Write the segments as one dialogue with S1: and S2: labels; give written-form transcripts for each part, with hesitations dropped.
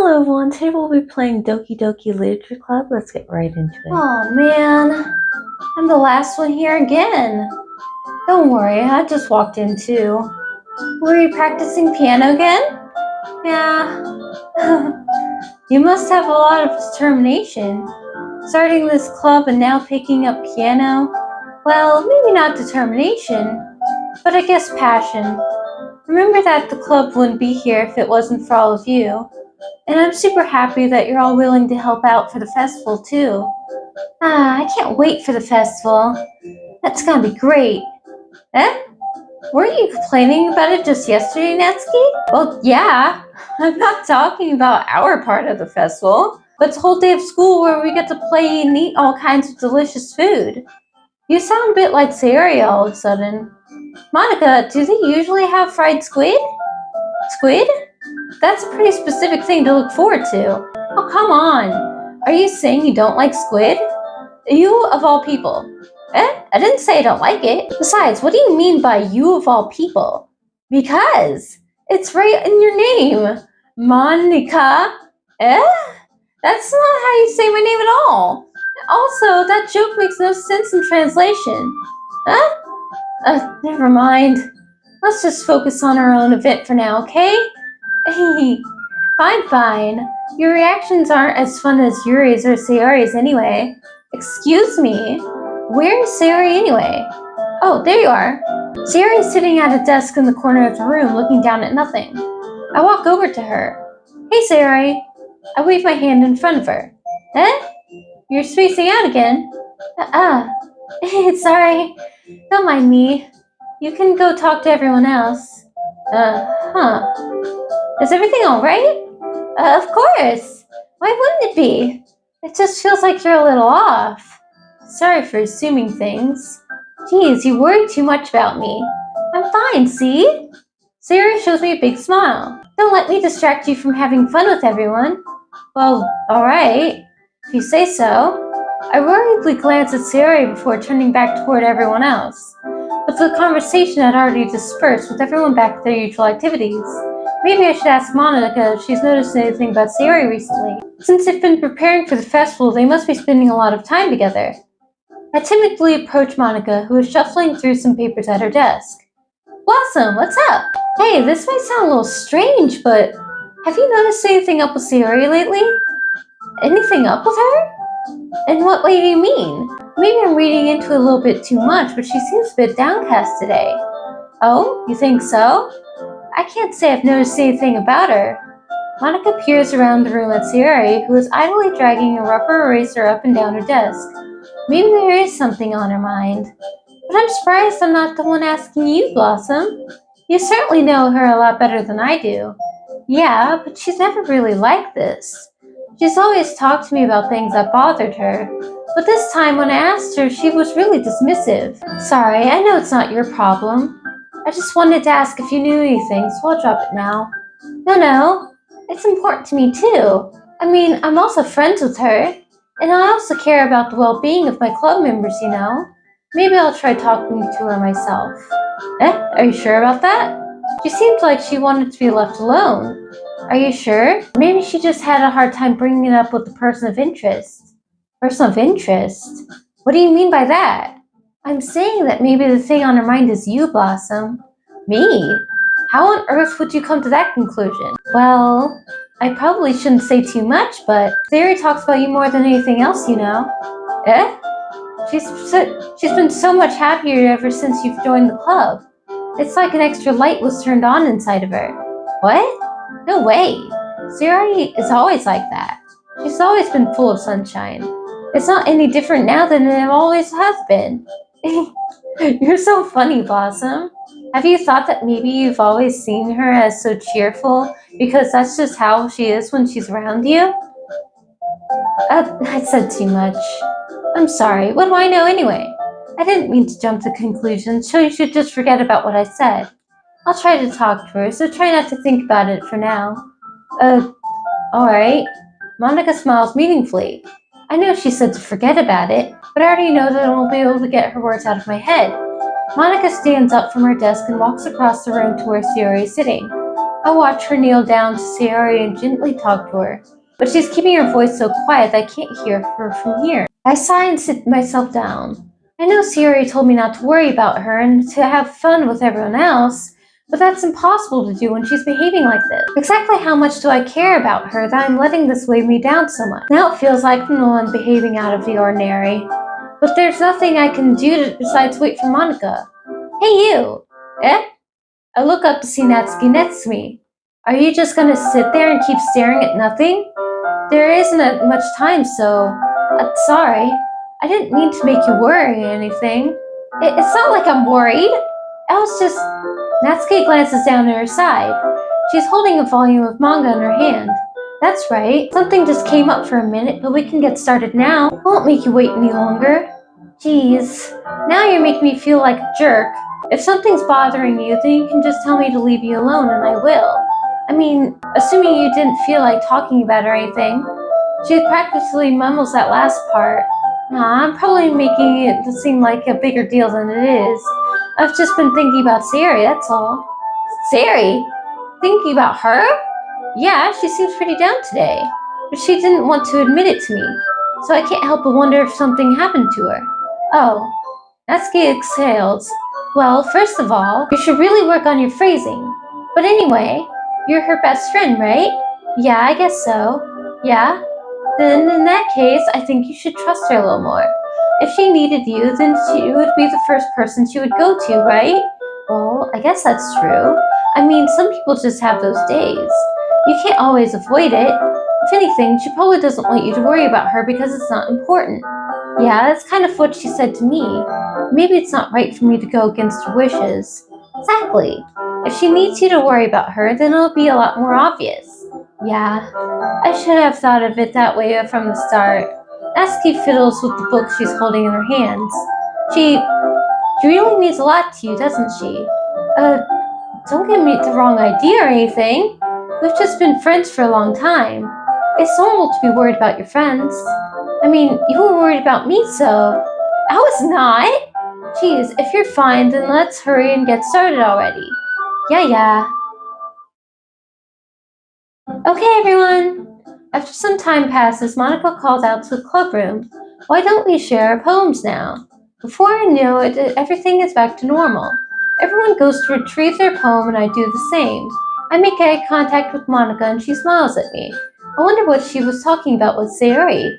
S1: Hello everyone, today we'll be playing Doki Doki Literature Club. Let's get right into it.
S2: Oh man, I'm the last one here again. Don't worry, I just walked in too. Were you practicing piano again? Yeah. You must have a lot of determination. Starting this club and now picking up piano. Well, maybe not determination, but I guess passion. Remember that the club wouldn't be here if it wasn't for all of you. And I'm super happy that you're all willing to help out for the festival too. I can't wait for the festival. That's gonna be great. Weren't you complaining about it just yesterday, Natsuki? Well, yeah. I'm not talking about our part of the festival, but it's a whole day of school where we get to play and eat all kinds of delicious food. You sound a bit like Sayori all of a sudden. Monica, do they usually have fried squid? Squid? That's a pretty specific thing to look forward to. Oh, come on. Are you saying you don't like squid? You of all people. I didn't say I don't like it. Besides, what do you mean by you of all people? Because it's right in your name. Monica. That's not how you say my name at all. Also, that joke makes no sense in translation. Never mind. Let's just focus on our own event for now, okay? Fine. Your reactions aren't as fun as Yuri's or Sayori's anyway. Excuse me? Where is Sayori anyway? Oh, there you are. Sayori's sitting at a desk in the corner of the room looking down at nothing. I walk over to her. Hey, Sayori. I wave my hand in front of her. You're spacing out again? Sorry. Don't mind me. You can go talk to everyone else. Is everything alright? Of course. Why wouldn't it be? It just feels like you're a little off. Sorry for assuming things. Geez, you worry too much about me. I'm fine, see? Sayori shows me a big smile. Don't let me distract you from having fun with everyone. Well, alright. If you say so. I worriedly glance at Sayori before turning back toward everyone else. But the conversation had already dispersed with everyone back to their usual activities. Maybe I should ask Monica if she's noticed anything about Sayori recently. Since they've been preparing for the festival, they must be spending a lot of time together. I timidly approach Monica, who is shuffling through some papers at her desk. Blossom, what's up? Hey, this might sound a little strange, but have you noticed anything up with Sayori lately? Anything up with her? In what way do you mean? Maybe I'm reading into it a little bit too much, but she seems a bit downcast today. Oh, you think so? I can't say I've noticed anything about her. Monica peers around the room at Sayori, who is idly dragging a rubber eraser up and down her desk. Maybe there is something on her mind. But I'm surprised I'm not the one asking you, Blossom. You certainly know her a lot better than I do. Yeah, but she's never really like this. She's always talked to me about things that bothered her. But this time when I asked her, she was really dismissive. Sorry, I know it's not your problem. I just wanted to ask if you knew anything, so I'll drop it now. No. It's important to me too. I mean, I'm also friends with her. And I also care about the well-being of my club members, you know. Maybe I'll try talking to her myself. Are you sure about that? She seemed like she wanted to be left alone. Are you sure? Maybe she just had a hard time bringing it up with the person of interest. Person of interest? What do you mean by that? I'm saying that maybe the thing on her mind is you, Blossom. Me? How on earth would you come to that conclusion? Well, I probably shouldn't say too much, but Sayori talks about you more than anything else, you know. She's been so much happier ever since you've joined the club. It's like an extra light was turned on inside of her. What? No way. Sayori is always like that. She's always been full of sunshine. It's not any different now than it always has been. You're so funny, Blossom. Have you thought that maybe you've always seen her as so cheerful because that's just how she is when she's around you? I said too much. I'm sorry. What do I know anyway? I didn't mean to jump to conclusions, so you should just forget about what I said. I'll try to talk to her, so try not to think about it for now. Alright. Monica smiles meaningfully. I know she said to forget about it, but I already know that I won't be able to get her words out of my head. Monica stands up from her desk and walks across the room to where Sayori is sitting. I watch her kneel down to Sayori and gently talk to her, but she's keeping her voice so quiet that I can't hear her from here. I sigh and sit myself down. I know Sayori told me not to worry about her and to have fun with everyone else, but that's impossible to do when she's behaving like this. Exactly how much do I care about her that I'm letting this weigh me down so much? Now it feels like I'm the one behaving out of the ordinary. But there's nothing I can do besides wait for Monica. Hey you! Eh? I look up to see Natsuki next to me. Are you just gonna sit there and keep staring at nothing? There isn't much time, so... sorry. I didn't mean to make you worry or anything. It's not like I'm worried. I was just... Natsuki glances down at her side. She's holding a volume of manga in her hand. That's right. Something just came up for a minute, but we can get started now. I won't make you wait any longer. Jeez. Now you're making me feel like a jerk. If something's bothering you, then you can just tell me to leave you alone and I will. I mean, assuming you didn't feel like talking about it or anything. She practically mumbles that last part. I'm probably making it seem like a bigger deal than it is. I've just been thinking about Sayori, that's all. Sayori? Thinking about her? Yeah, she seems pretty down today. But she didn't want to admit it to me. So I can't help but wonder if something happened to her. Oh. Natsuki exhales. Well, first of all, you should really work on your phrasing. But anyway, you're her best friend, right? Yeah, I guess so. Yeah? Then in that case, I think you should trust her a little more. If she needed you, then she would be the first person she would go to, right? Well, I guess that's true. I mean, some people just have those days. You can't always avoid it. If anything, she probably doesn't want you to worry about her because it's not important. Yeah, that's kind of what she said to me. Maybe it's not right for me to go against her wishes. Exactly. If she needs you to worry about her, then it'll be a lot more obvious. Yeah, I should have thought of it that way from the start. Natsuki fiddles with the book she's holding in her hands. She really means a lot to you, doesn't she? Don't get me the wrong idea or anything. We've just been friends for a long time. It's normal to be worried about your friends. I mean, you were worried about me, so... I was not! Geez, if you're fine, then let's hurry and get started already. Yeah. Okay, everyone! After some time passes, Monica calls out to the club room. Why don't we share our poems now? Before I know it, everything is back to normal. Everyone goes to retrieve their poem and I do the same. I make eye contact with Monica and she smiles at me. I wonder what she was talking about with Sayori.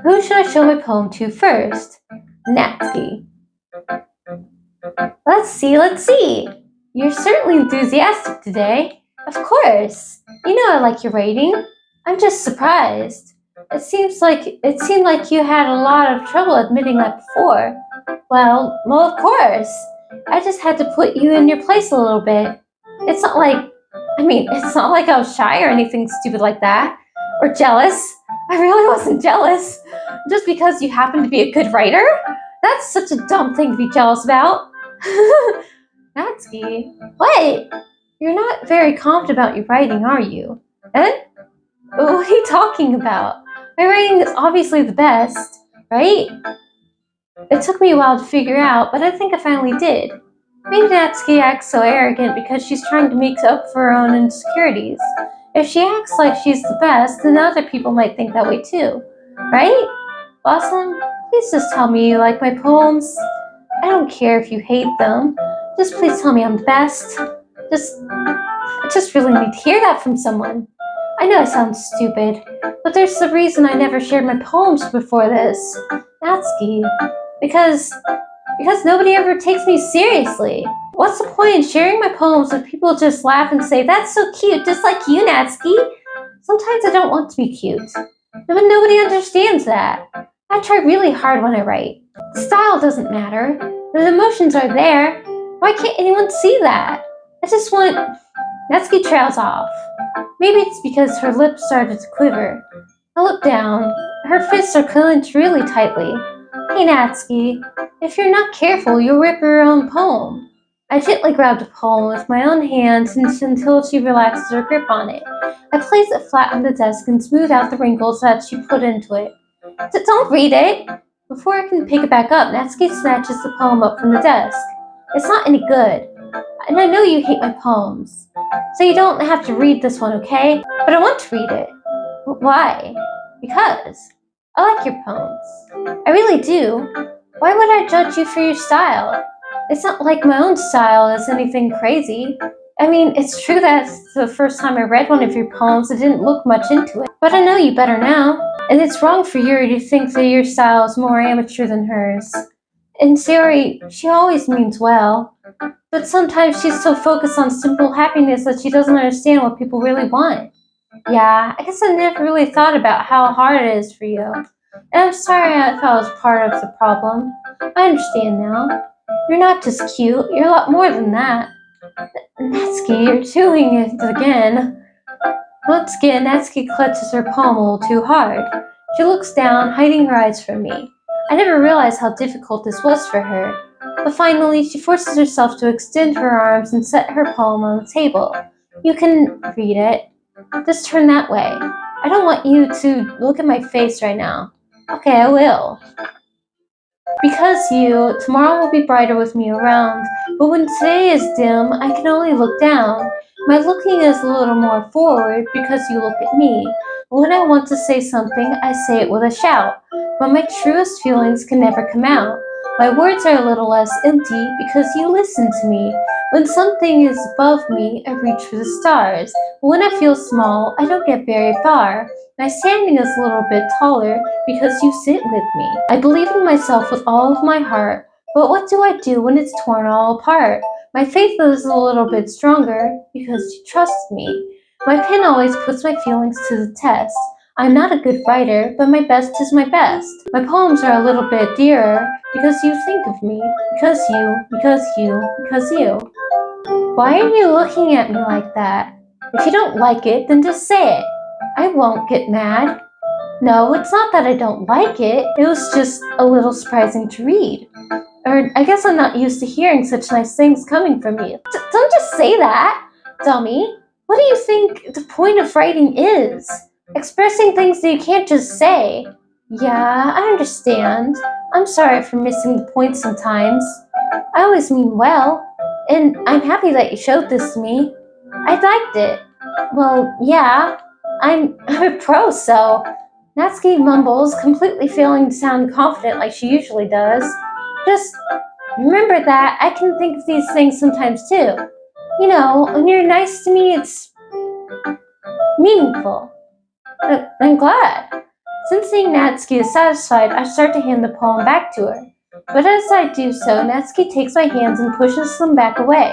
S2: Who should I show my poem to first? Natsuki. Let's see. You're certainly enthusiastic today. Of course. You know I like your writing. I'm just surprised. It seemed like you had a lot of trouble admitting that before. Well, of course. I just had to put you in your place a little bit. It's not like I was shy or anything stupid like that. Or jealous. I really wasn't jealous. Just because you happen to be a good writer? That's such a dumb thing to be jealous about. Natsuki, what? You're not very confident about your writing, are you? Eh? What are you talking about? My writing is obviously the best, right? It took me a while to figure out, but I think I finally did. Maybe Natsuki acts so arrogant because she's trying to make up for her own insecurities. If she acts like she's the best, then other people might think that way too, right? Blossom, please just tell me you like my poems. I don't care if you hate them. Just please tell me I'm the best. I just really need to hear that from someone. I know I sound stupid, but there's the reason I never shared my poems before this. Natsuki. Because nobody ever takes me seriously. What's the point in sharing my poems if people just laugh and say, that's so cute, just like you, Natsuki? Sometimes I don't want to be cute. But nobody understands that. I try really hard when I write. The style doesn't matter. The emotions are there. Why can't anyone see that? I just want... Natsuki trails off. Maybe it's because her lips started to quiver. I look down. Her fists are clenched really tightly. Hey Natsuki, if you're not careful, you'll rip your own poem. I gently grabbed the poem with my own hands until she relaxes her grip on it. I place it flat on the desk and smooth out the wrinkles that she put into it. Don't read it! Before I can pick it back up, Natsuki snatches the poem up from the desk. It's not any good. and I know you hate my poems. So you don't have to read this one, okay? But I want to read it. Why? Because I like your poems. I really do. Why would I judge you for your style? It's not like my own style is anything crazy. I mean, it's true that the first time I read one of your poems, I didn't look much into it. But I know you better now. And it's wrong for Yuri to think that your style is more amateur than hers. And Sayori, she always means well. But sometimes she's so focused on simple happiness that she doesn't understand what people really want. Yeah, I guess I never really thought about how hard it is for you. And I'm sorry if I was part of the problem. I understand now. You're not just cute, you're a lot more than that. Natsuki, you're doing it again. Once again, Natsuki clutches her palm a little too hard. She looks down, hiding her eyes from me. I never realized how difficult this was for her. But finally, she forces herself to extend her arms and set her palm on the table. You can read it. Just turn that way. I don't want you to look at my face right now. Okay, I will. Because tomorrow will be brighter with me around, but when today is dim, I can only look down. My looking is a little more forward because you look at me. When I want to say something, I say it with a shout, but my truest feelings can never come out. My words are a little less empty because you listen to me. When something is above me, I reach for the stars. But when I feel small, I don't get very far. My standing is a little bit taller because you sit with me. I believe in myself with all of my heart, but what do I do when it's torn all apart? My faith is a little bit stronger because you trust me. My pen always puts my feelings to the test. I'm not a good writer, but my best is my best. My poems are a little bit dearer because you think of me, because you. Why are you looking at me like that? If you don't like it, then just say it. I won't get mad. No, it's not that I don't like it. It was just a little surprising to read. Or I guess I'm not used to hearing such nice things coming from you. Don't just say that, dummy. What do you think the point of writing is? Expressing things that you can't just say. Yeah, I understand. I'm sorry for missing the point sometimes. I always mean well, and I'm happy that you showed this to me. I liked it. Well, yeah, I'm a pro, so. Natsuki mumbles, completely failing to sound confident like she usually does. Just remember that I can think of these things sometimes too. You know, when you're nice to me, it's meaningful. I'm glad. Since seeing Natsuki is satisfied, I start to hand the poem back to her. But as I do so, Natsuki takes my hands and pushes them back away.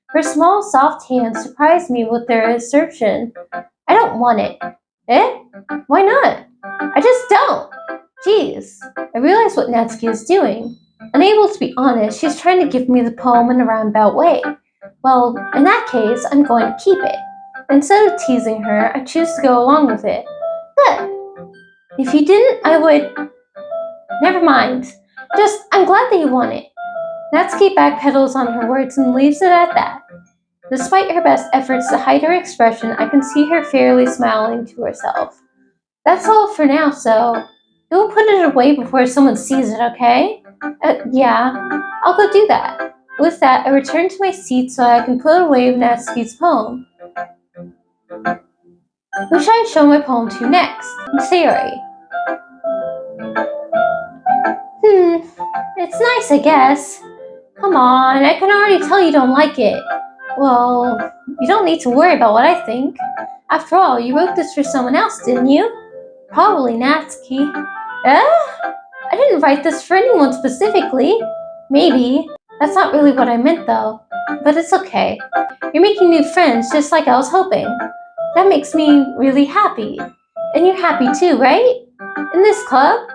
S2: Her small, soft hands surprise me with their assertion. I don't want it. Eh? Why not? I just don't. Jeez. I realize what Natsuki is doing. Unable to be honest, she's trying to give me the poem in a roundabout way. Well, in that case, I'm going to keep it. Instead of teasing her, I choose to go along with it. Good. If you didn't, I would. Never mind. Just, I'm glad that you want it. Natsuki backpedals on her words and leaves it at that. Despite her best efforts to hide her expression, I can see her fairly smiling to herself. That's all for now, so don't put it away before someone sees it, okay? Yeah, I'll go do that. With that, I return to my seat so I can put away Natsuki's poem. Who should I show my poem to next? Sayori. It's nice, I guess. Come on, I can already tell you don't like it. Well, you don't need to worry about what I think. After all, you wrote this for someone else, didn't you? Probably Natsuki. I didn't write this for anyone specifically. Maybe. That's not really what I meant though. But it's okay. You're making new friends just like I was hoping. That makes me really happy. And you're happy too, right? In this club?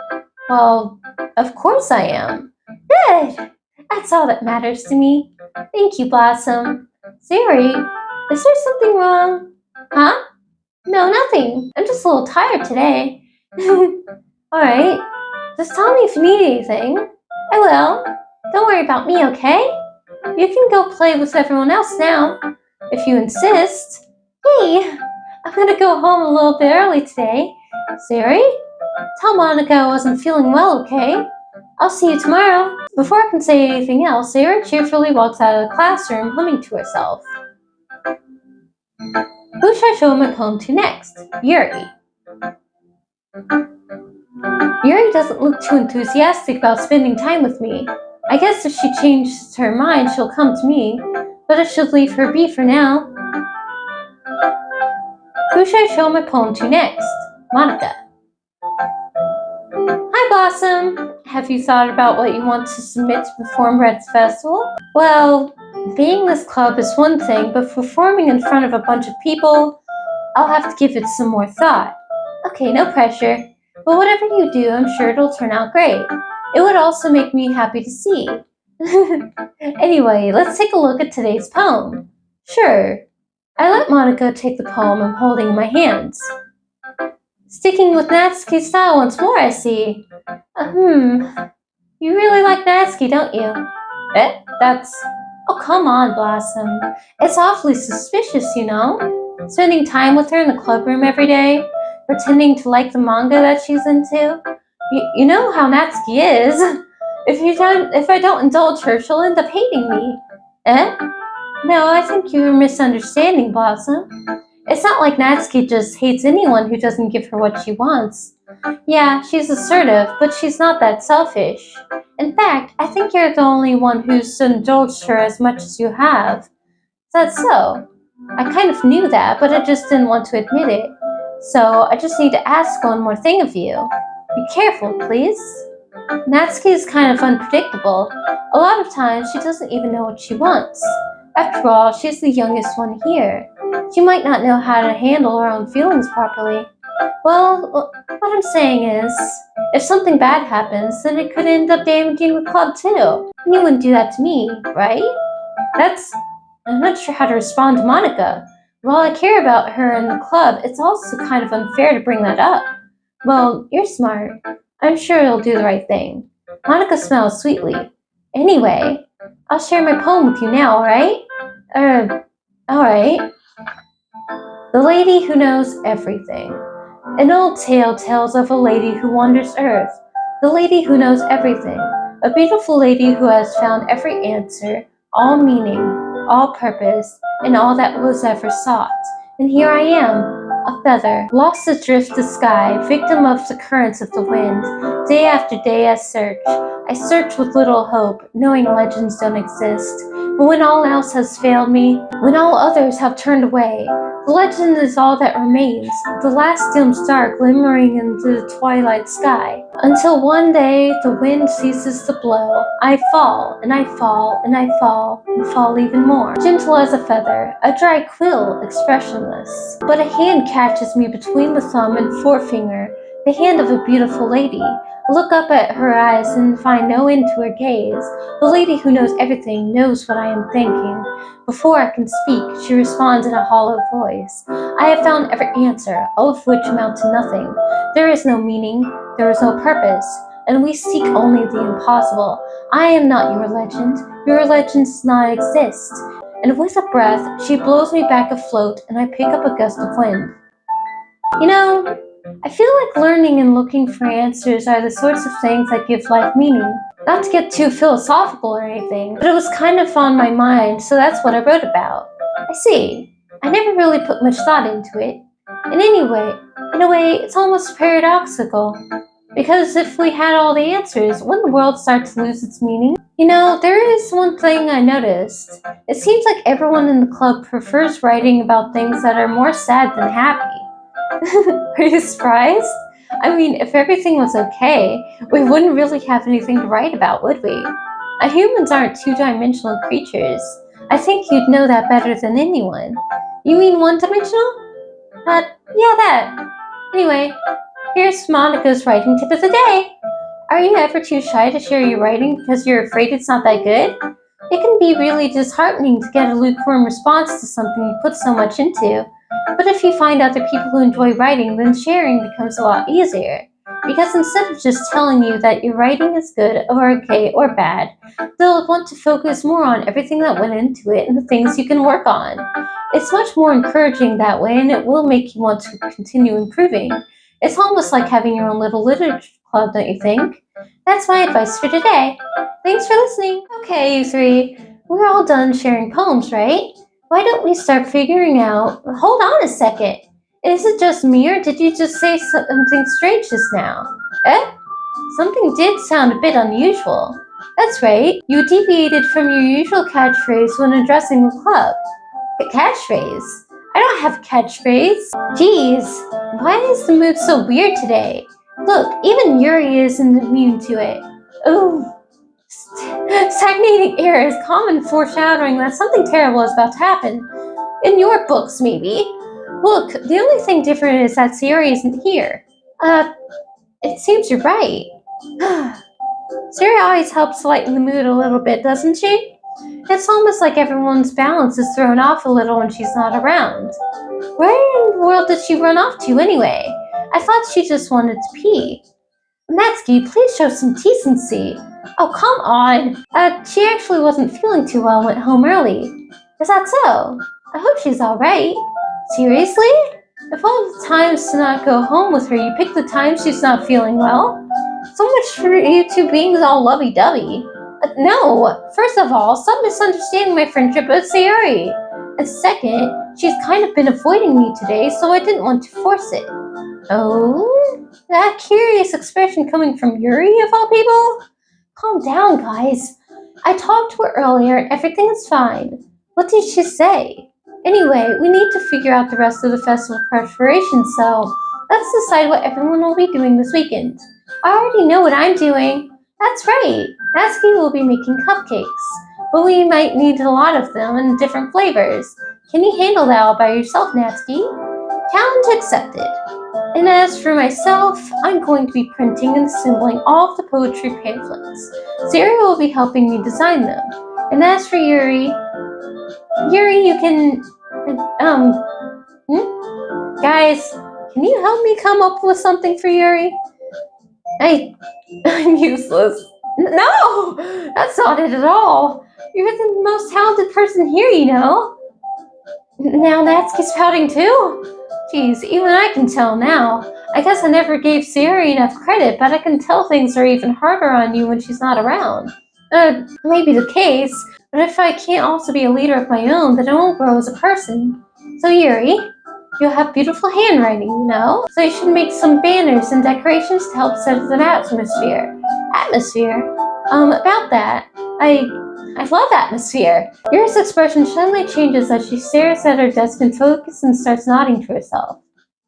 S2: Well, of course I am. Good. That's all that matters to me. Thank you, Blossom. Sayori, is there something wrong? Huh? No, nothing. I'm just a little tired today. Alright. Just tell me if you need anything. I will. Don't worry about me, okay? You can go play with everyone else now, if you insist. Hey, I'm gonna go home a little bit early today. Sayori, tell Monica I wasn't feeling well, okay? I'll see you tomorrow. Before I can say anything else, Sarah cheerfully walks out of the classroom, humming to herself. Who should I show my poem to next? Yuri. Yuri doesn't look too enthusiastic about spending time with me. I guess if she changes her mind, she'll come to me, but I should leave her be for now. Who should I show my poem to next? Monica. Hi, Blossom. Have you thought about what you want to submit to perform at the festival? Well, being this club is one thing, but performing in front of a bunch of people, I'll have to give it some more thought. Okay, no pressure. But whatever you do, I'm sure it'll turn out great. It would also make me happy to see. Anyway, let's take a look at today's poem. Sure. I let Monica take the poem I'm holding in my hands. Sticking with Natsuki's style once more, I see. You really like Natsuki, don't you? That's... Oh, come on, Blossom. It's awfully suspicious, you know? Spending time with her in the club room every day, pretending to like the manga that she's into. You know how Natsuki is. If I don't indulge her, she'll end up hating me. No, I think you're misunderstanding, Blossom. It's not like Natsuki just hates anyone who doesn't give her what she wants. Yeah, she's assertive, but she's not that selfish. In fact, I think you're the only one who's indulged her as much as you have. Is that so? I kind of knew that, but I just didn't want to admit it. So I just need to ask one more thing of you. Be careful, please. Natsuki is kind of unpredictable. A lot of times she doesn't even know what she wants. After all, she's the youngest one here. She might not know how to handle her own feelings properly. Well, what I'm saying is, if something bad happens, then it could end up damaging the club too. You wouldn't do that to me, right? I'm not sure how to respond to Monica. While I care about her in the club, it's also kind of unfair to bring that up. Well, you're smart. I'm sure you'll do the right thing. Monica smiles sweetly. Anyway, I'll share my poem with you now, alright? Alright. The Lady Who Knows Everything. An old tale tells of a lady who wanders earth. The lady who knows everything. A beautiful lady who has found every answer, all meaning, all purpose, and all that was ever sought. And here I am, a feather, lost adrift the sky, victim of the currents of the wind. Day after day I search with little hope, knowing legends don't exist. But when all else has failed me, when all others have turned away, the legend is all that remains, the last dim star glimmering into the twilight sky. Until one day the wind ceases to blow, I fall, and I fall, and I fall, and fall even more. Gentle as a feather, a dry quill, expressionless. But a hand catches me between the thumb and forefinger, the hand of a beautiful lady. I look up at her eyes and find no end to her gaze. The lady who knows everything knows what I am thinking. Before I can speak, she responds in a hollow voice. I have found every answer, all of which amount to nothing. There is no meaning, there is no purpose, and we seek only the impossible. I am not your legend does not exist. And with a breath, she blows me back afloat, and I pick up a gust of wind. You know, I feel like learning and looking for answers are the sorts of things that give life meaning. Not to get too philosophical or anything, but it was kind of on my mind, so that's what I wrote about. I see. I never really put much thought into it. And anyway, in a way, it's almost paradoxical. Because if we had all the answers, wouldn't the world start to lose its meaning? You know, there is one thing I noticed. It seems like everyone in the club prefers writing about things that are more sad than happy. Are you surprised? I mean, if everything was okay, we wouldn't really have anything to write about, would we? Humans aren't two-dimensional creatures. I think you'd know that better than anyone. You mean one-dimensional? Yeah, that. Anyway, here's Monica's writing tip of the day. Are you ever too shy to share your writing because you're afraid it's not that good? It can be really disheartening to get a lukewarm response to something you put so much into. But if you find other people who enjoy writing, then sharing becomes a lot easier. Because instead of just telling you that your writing is good or okay or bad, they'll want to focus more on everything that went into it and the things you can work on. It's much more encouraging that way, and it will make you want to continue improving. It's almost like having your own little literature Club, don't you think? That's my advice for today. Thanks for listening. Okay, you three. We're all done sharing poems, right? Why don't we start figuring out... Hold on a second. Is it just me, or did you just say something strange just now? Eh? Something did sound a bit unusual. That's right. You deviated from your usual catchphrase when addressing the club. A catchphrase? I don't have a catchphrase. Geez, why is the mood so weird today? Look, even Yuri isn't immune to it. Ooh. Stagnating air is common foreshadowing that something terrible is about to happen. In your books, maybe. Look, the only thing different is that Sayori isn't here. It seems you're right. Sayori always helps lighten the mood a little bit, doesn't she? It's almost like everyone's balance is thrown off a little when she's not around. Where in the world did she run off to anyway? I thought she just wanted to pee. Natsuki, please show some decency. Oh, come on. She actually wasn't feeling too well and went home early. Is that so? I hope she's alright. Seriously? Of all the times to not go home with her, you pick the time she's not feeling well? So much for you two being all lovey-dovey. No, first of all, stop misunderstanding my friendship with Sayori. And second, she's kind of been avoiding me today, so I didn't want to force it. Oh? That curious expression coming from Yuri, of all people? Calm down, guys. I talked to her earlier and everything is fine. What did she say? Anyway, we need to figure out the rest of the festival preparations, so let's decide what everyone will be doing this weekend. I already know what I'm doing. That's right. Natsuki will be making cupcakes, but we might need a lot of them in different flavors. Can you handle that all by yourself, Natsuki? Challenge accepted. And as for myself, I'm going to be printing and assembling all of the poetry pamphlets. Sayori will be helping me design them. And as for Yuri, you can, Guys, can you help me come up with something for Yuri? I'm useless. No, that's not it at all. You're the most talented person here, you know. Now Natsuki's pouting too? Geez, even I can tell now. I guess I never gave Sayori enough credit, but I can tell things are even harder on you when she's not around. Maybe the case, but if I can't also be a leader of my own, then I won't grow as a person. So Yuri, you have beautiful handwriting, you know? So you should make some banners and decorations to help set the atmosphere. About that, I love atmosphere. Yuri's expression suddenly changes as she stares at her desk and focuses and starts nodding to herself.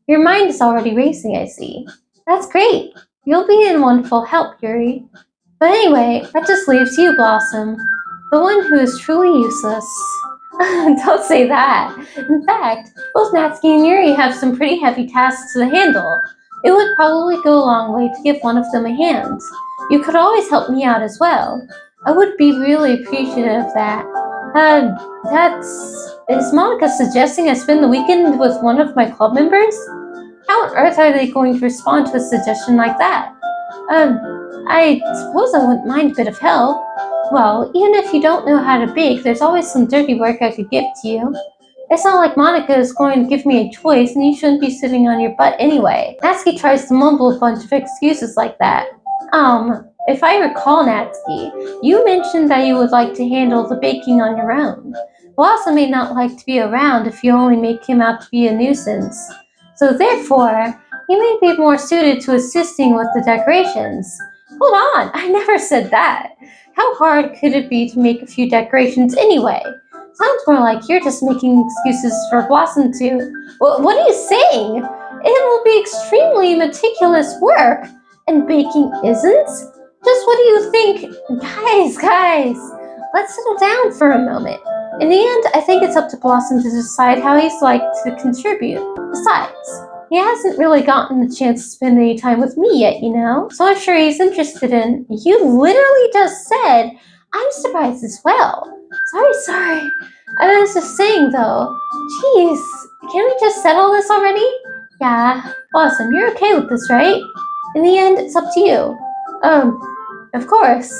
S2: Your mind is already racing, I see. That's great. You'll be in wonderful help, Yuri. But anyway, that just leaves you, Blossom, the one who is truly useless. Don't say that. In fact, both Natsuki and Yuri have some pretty heavy tasks to handle. It would probably go a long way to give one of them a hand. You could always help me out as well. I would be really appreciative of that. Is Monica suggesting I spend the weekend with one of my club members? How on earth are they going to respond to a suggestion like that? I suppose I wouldn't mind a bit of help. Well, even if you don't know how to bake, there's always some dirty work I could give to you. It's not like Monica is going to give me a choice, and you shouldn't be sitting on your butt anyway. Natsuki tries to mumble a bunch of excuses like that. If I recall, Natsuki, you mentioned that you would like to handle the baking on your own. Blossom may not like to be around if you only make him out to be a nuisance. So therefore, he may be more suited to assisting with the decorations. Hold on, I never said that. How hard could it be to make a few decorations anyway? Sounds more like you're just making excuses for Blossom to... What are you saying? It will be extremely meticulous work, and baking isn't? Just what do you think? Guys, let's settle down for a moment. In the end, I think it's up to Blossom to decide how he's like to contribute. Besides, he hasn't really gotten the chance to spend any time with me yet, you know? So I'm sure he's interested in... You literally just said, I'm surprised as well. Sorry. I was just saying though, jeez, can't we just settle this already? Yeah, Blossom, you're okay with this, right? In the end, it's up to you. Of course.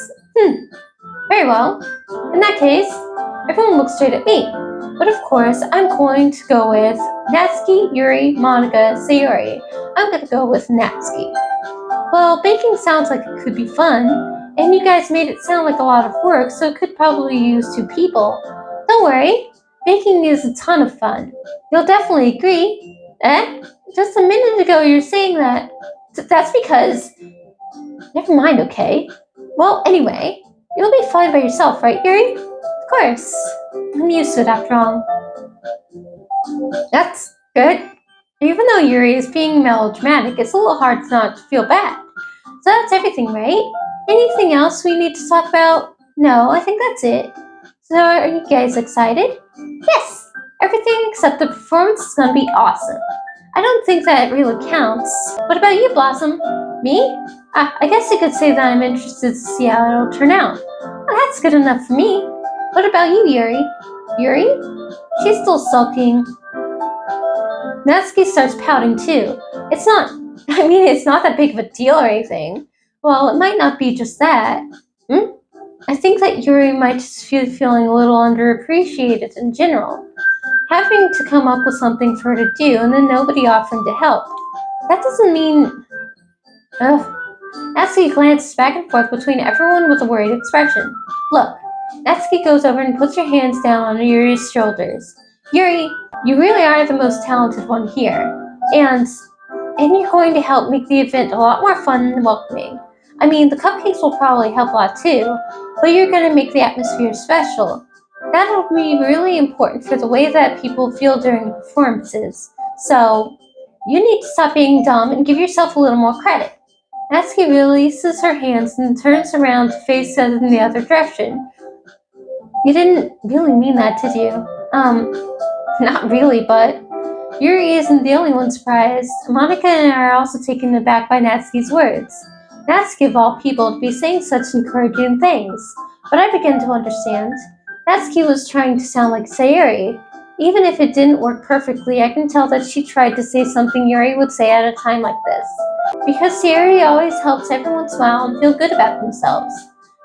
S2: Very well. In that case, everyone looks straight at me. But of course, I'm going to go with Natsuki, Yuri, Monica, Sayori. I'm going to go with Natsuki. Well, baking sounds like it could be fun, and you guys made it sound like a lot of work, so it could probably use 2 people. Don't worry, baking is a ton of fun. You'll definitely agree. Eh? Just a minute ago you were saying that. That's because. Never mind, okay? Well, anyway, you'll be fine by yourself, right, Yuri? Of course. I'm used to it after all. That's good. Even though Yuri is being melodramatic, it's a little hard not to feel bad. So that's everything, right? Anything else we need to talk about? No, I think that's it. So are you guys excited? Yes! Everything except the performance is gonna be awesome. I don't think that really counts. What about you, Blossom? Me? I guess you could say that I'm interested to see how it'll turn out. Well, that's good enough for me. What about you, Yuri? Yuri? She's still sulking. Natsuki starts pouting too. It's not that big of a deal or anything. Well, it might not be just that. I think that Yuri might just be feeling a little underappreciated in general. Having to come up with something for her to do and then nobody offering to help. That doesn't mean. Ugh. Natsuki glances back and forth between everyone with a worried expression. Look, Natsuki goes over and puts her hands down on Yuri's shoulders. Yuri, you really are the most talented one here. And you're going to help make the event a lot more fun and welcoming. I mean, the cupcakes will probably help a lot too, but you're going to make the atmosphere special. That'll be really important for the way that people feel during performances. So, you need to stop being dumb and give yourself a little more credit. Natsuki releases her hands and turns around to face it in the other direction. You didn't really mean that, did you? Not really, but Yuri isn't the only one surprised. Monica and I are also taken aback by Natsuki's words. Natsuki of all people to be saying such encouraging things. But I begin to understand. Natsuki was trying to sound like Sayuri. Even if it didn't work perfectly, I can tell that she tried to say something Yuri would say at a time like this. Because Sayuri always helps everyone smile and feel good about themselves.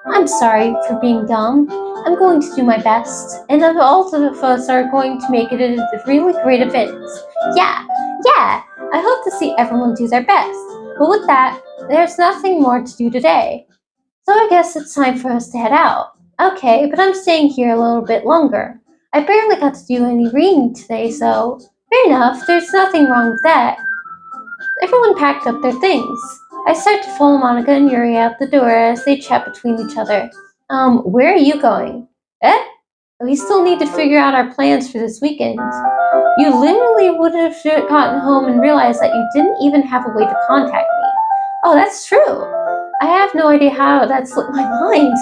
S2: I'm sorry for being dumb. I'm going to do my best, and all of us are going to make it a really great event. Yeah, I hope to see everyone do their best. But with that, there's nothing more to do today. So I guess it's time for us to head out. Okay, but I'm staying here a little bit longer. I barely got to do any reading today, so fair enough, there's nothing wrong with that. Everyone packed up their things. I start to follow Monica and Yuri out the door as they chat between each other. Where are you going? Eh? We still need to figure out our plans for this weekend. You literally would have gotten home and realized that you didn't even have a way to contact me. Oh, that's true. I have no idea how that slipped my mind.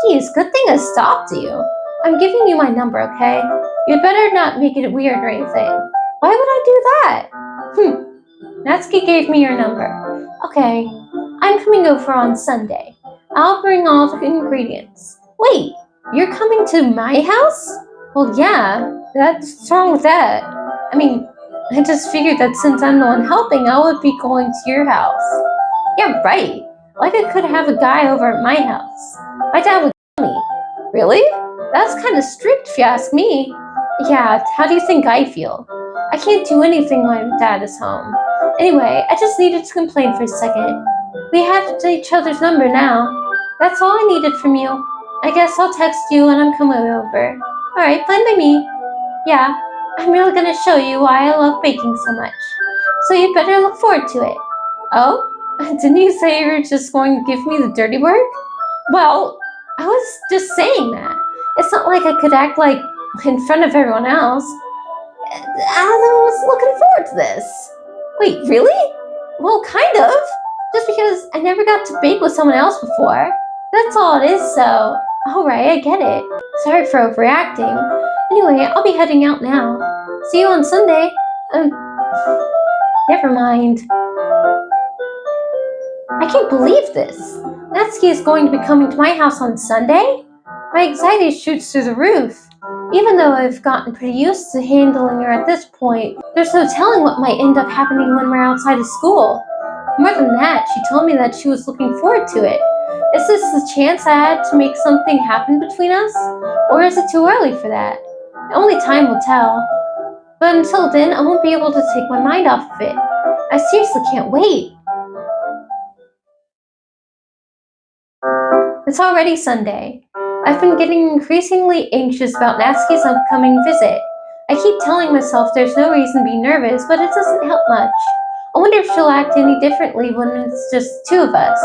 S2: Geez, good thing I stopped you. I'm giving you my number, okay? You'd better not make it weird or anything. Why would I do that? Natsuki gave me your number. Okay, I'm coming over on Sunday. I'll bring all the ingredients. Wait, you're coming to my house? Well, yeah, what's wrong with that? I mean, I just figured that since I'm the one helping, I would be going to your house. Yeah, right. Like I could have a guy over at my house. My dad would tell me. Really? That's kind of strict if you ask me. Yeah, how do you think I feel? I can't do anything when my dad is home. Anyway, I just needed to complain for a second. We have each other's number now. That's all I needed from you. I guess I'll text you when I'm coming over. Alright, fine by me. Yeah, I'm really gonna show you why I love baking so much. So you better look forward to it. Oh? Didn't you say you were just going to give me the dirty work? Well, I was just saying that. It's not like I could act like in front of everyone else. I was looking forward to this. Wait, really? Well, kind of. Just because I never got to bake with someone else before. That's all it is, so. Alright, I get it. Sorry for overreacting. Anyway, I'll be heading out now. See you on Sunday. Never mind. I can't believe this. Natsuki is going to be coming to my house on Sunday? My anxiety shoots through the roof. Even though I've gotten pretty used to handling her at this point, there's no telling what might end up happening when we're outside of school. More than that, she told me that she was looking forward to it. Is this the chance I had to make something happen between us? Or is it too early for that? Only time will tell. But until then, I won't be able to take my mind off of it. I seriously can't wait. It's already Sunday. I've been getting increasingly anxious about Natsuki's upcoming visit. I keep telling myself there's no reason to be nervous, but it doesn't help much. I wonder if she'll act any differently when it's just two of us.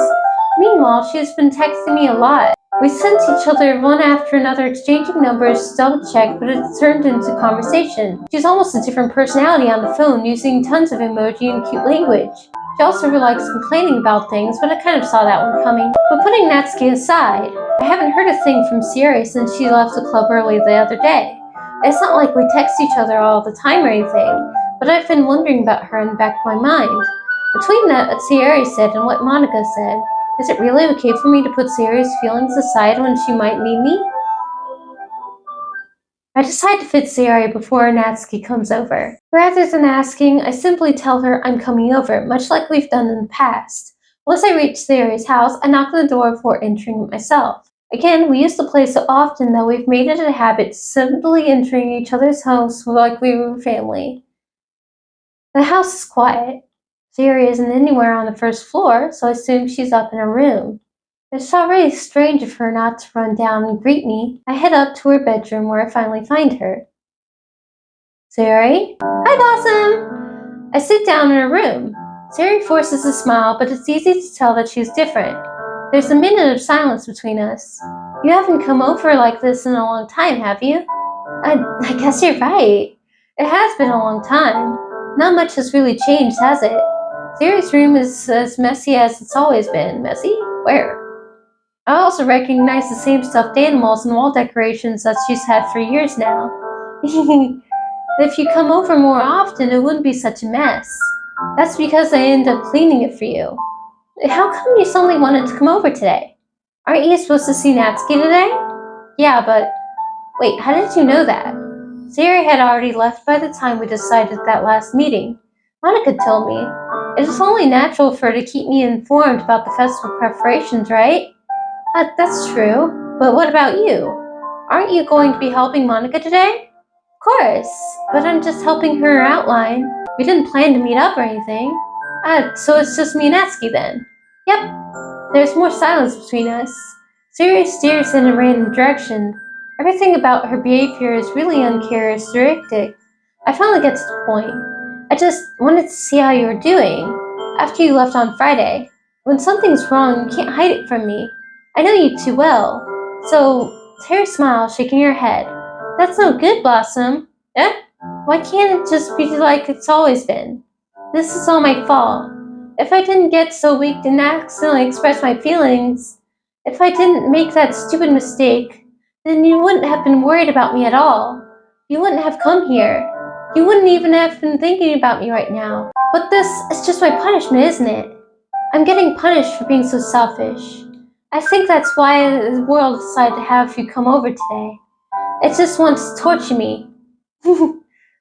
S2: Meanwhile, she has been texting me a lot. We sent each other one after another, exchanging numbers to double check, but it turned into conversation. She's almost a different personality on the phone, using tons of emoji and cute language. She also likes complaining about things, but I kind of saw that one coming. But putting Natsuki aside, I haven't heard a thing from Sierra since she left the club early the other day. It's not like we text each other all the time or anything, but I've been wondering about her in the back of my mind. Between what Sierra said and what Monica said, is it really okay for me to put Sierra's feelings aside when she might need me? I decide to fit Sierra before Natsuki comes over. Rather than asking, I simply tell her I'm coming over, much like we've done in the past. Once I reach Sierra's house, I knock on the door before entering myself. Again, we use the place so often that we've made it a habit simply entering each other's homes like we were family. The house is quiet. Sierra isn't anywhere on the first floor, so I assume she's up in her room. It's already strange of her not to run down and greet me. I head up to her bedroom where I finally find her. Sari? Hi, Blossom! I sit down in her room. Sari forces a smile, but it's easy to tell that she's different. There's a minute of silence between us. You haven't come over like this in a long time, have you? I guess you're right. It has been a long time. Not much has really changed, has it? Sari's room is as messy as it's always been. Messy? Where? I also recognize the same stuffed animals and wall decorations that she's had for years now. If you come over more often, it wouldn't be such a mess. That's because I end up cleaning it for you. How come you suddenly wanted to come over today? Aren't you supposed to see Natsuki today? Yeah, but... Wait, how did you know that? Sari had already left by the time we decided that last meeting. Monica told me. It is only natural for her to keep me informed about the festival preparations, right? That's true. But what about you? Aren't you going to be helping Monica today? Of course, but I'm just helping her outline. We didn't plan to meet up or anything. So it's just me and Natsuki then. Yep. There's more silence between us. Siri steers in a random direction. Everything about her behavior is really uncharacteristic. I finally get to the point. I just wanted to see how you were doing after you left on Friday. When something's wrong, you can't hide it from me. I know you too well. So, Terry smiles, shaking her head. That's no good, Blossom. Eh? Why can't it just be like it's always been? This is all my fault. If I didn't get so weak and accidentally express my feelings, if I didn't make that stupid mistake, then you wouldn't have been worried about me at all. You wouldn't have come here. You wouldn't even have been thinking about me right now. But this is just my punishment, isn't it? I'm getting punished for being so selfish. I think that's why the world decided to have you come over today. It just wants to torture me.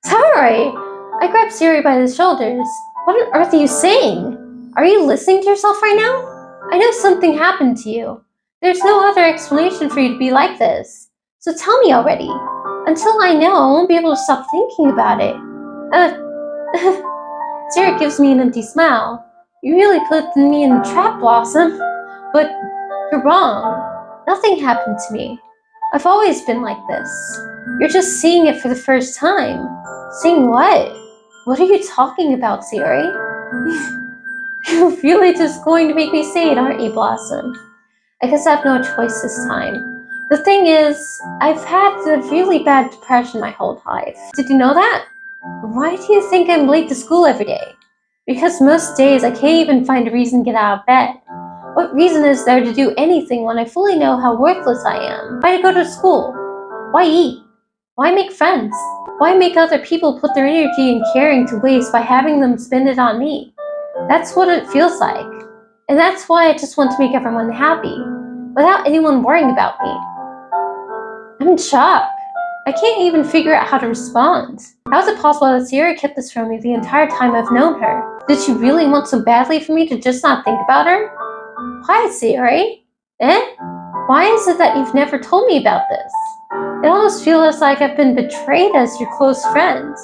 S2: Sorry! I grabbed Siri by the shoulders. What on earth are you saying? Are you listening to yourself right now? I know something happened to you. There's no other explanation for you to be like this. So tell me already. Until I know, I won't be able to stop thinking about it. Siri gives me an empty smile. You really put me in a trap, Blossom. But you're wrong. Nothing happened to me. I've always been like this. You're just seeing it for the first time. Seeing what? What are you talking about, Siri? You're really just going to make me say it, aren't you, Blossom? I guess I have no choice this time. The thing is, I've had a really bad depression my whole life. Did you know that? Why do you think I'm late to school every day? Because most days I can't even find a reason to get out of bed. What reason is there to do anything when I fully know how worthless I am? Why go to school? Why eat? Why make friends? Why make other people put their energy and caring to waste by having them spend it on me? That's what it feels like. And that's why I just want to make everyone happy, without anyone worrying about me. I'm in shock. I can't even figure out how to respond. How is it possible that Sierra kept this from me the entire time I've known her? Did she really want so badly for me to just not think about her? Why, Sierra? Why is it that you've never told me about this? It almost feels like I've been betrayed as your close friend.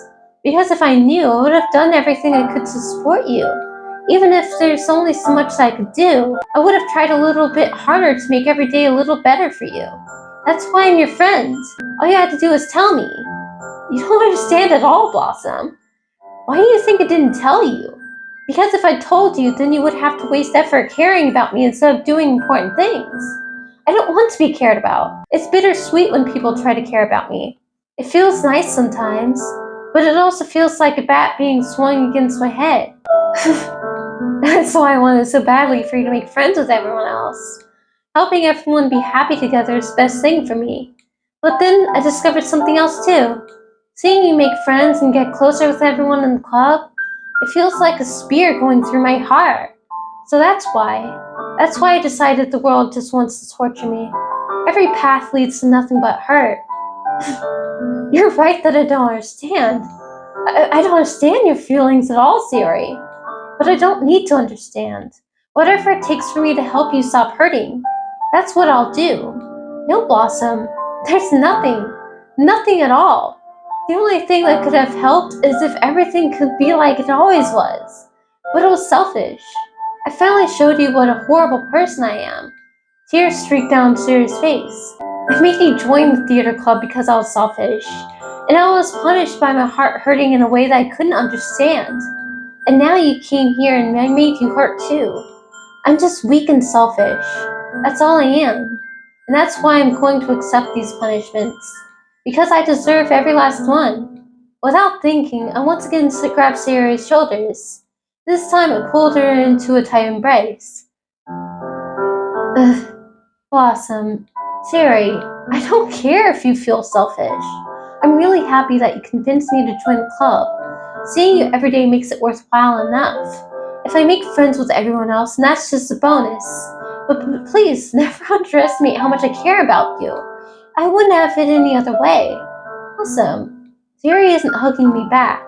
S2: Because if I knew, I would have done everything I could to support you. Even if there's only so much that I could do, I would have tried a little bit harder to make every day a little better for you. That's why I'm your friend. All you had to do was tell me. You don't understand at all, Blossom. Why do you think I didn't tell you? Because if I told you, then you would have to waste effort caring about me instead of doing important things. I don't want to be cared about. It's bittersweet when people try to care about me. It feels nice sometimes, but it also feels like a bat being swung against my head. That's why I wanted so badly for you to make friends with everyone else. Helping everyone be happy together is the best thing for me. But then I discovered something else too. Seeing you make friends and get closer with everyone in the club, it feels like a spear going through my heart. So that's why I decided the world just wants to torture me. Every path leads to nothing but hurt. You're right that I don't understand. I don't understand your feelings at all, Siri. But I don't need to understand. Whatever it takes for me to help you stop hurting, that's what I'll do. No, Blossom, there's nothing at all. The only thing that could have helped is if everything could be like it always was. But it was selfish. I finally showed you what a horrible person I am. Tears streaked down Siri's face. I made you join the theater club because I was selfish, and I was punished by my heart hurting in a way that I couldn't understand. And now you came here and I made you hurt too. I'm just weak and selfish. That's all I am. And that's why I'm going to accept these punishments. Because I deserve every last one. Without thinking, I once again grabbed Sarah's shoulders. This time I pulled her into a tight embrace. Ugh, Blossom, Siri, I don't care if you feel selfish. I'm really happy that you convinced me to join the club. Seeing you every day makes it worthwhile enough. If I make friends with everyone else, then that's just a bonus. But please, never underestimate how much I care about you. I wouldn't have it any other way. Awesome. Siri isn't hugging me back.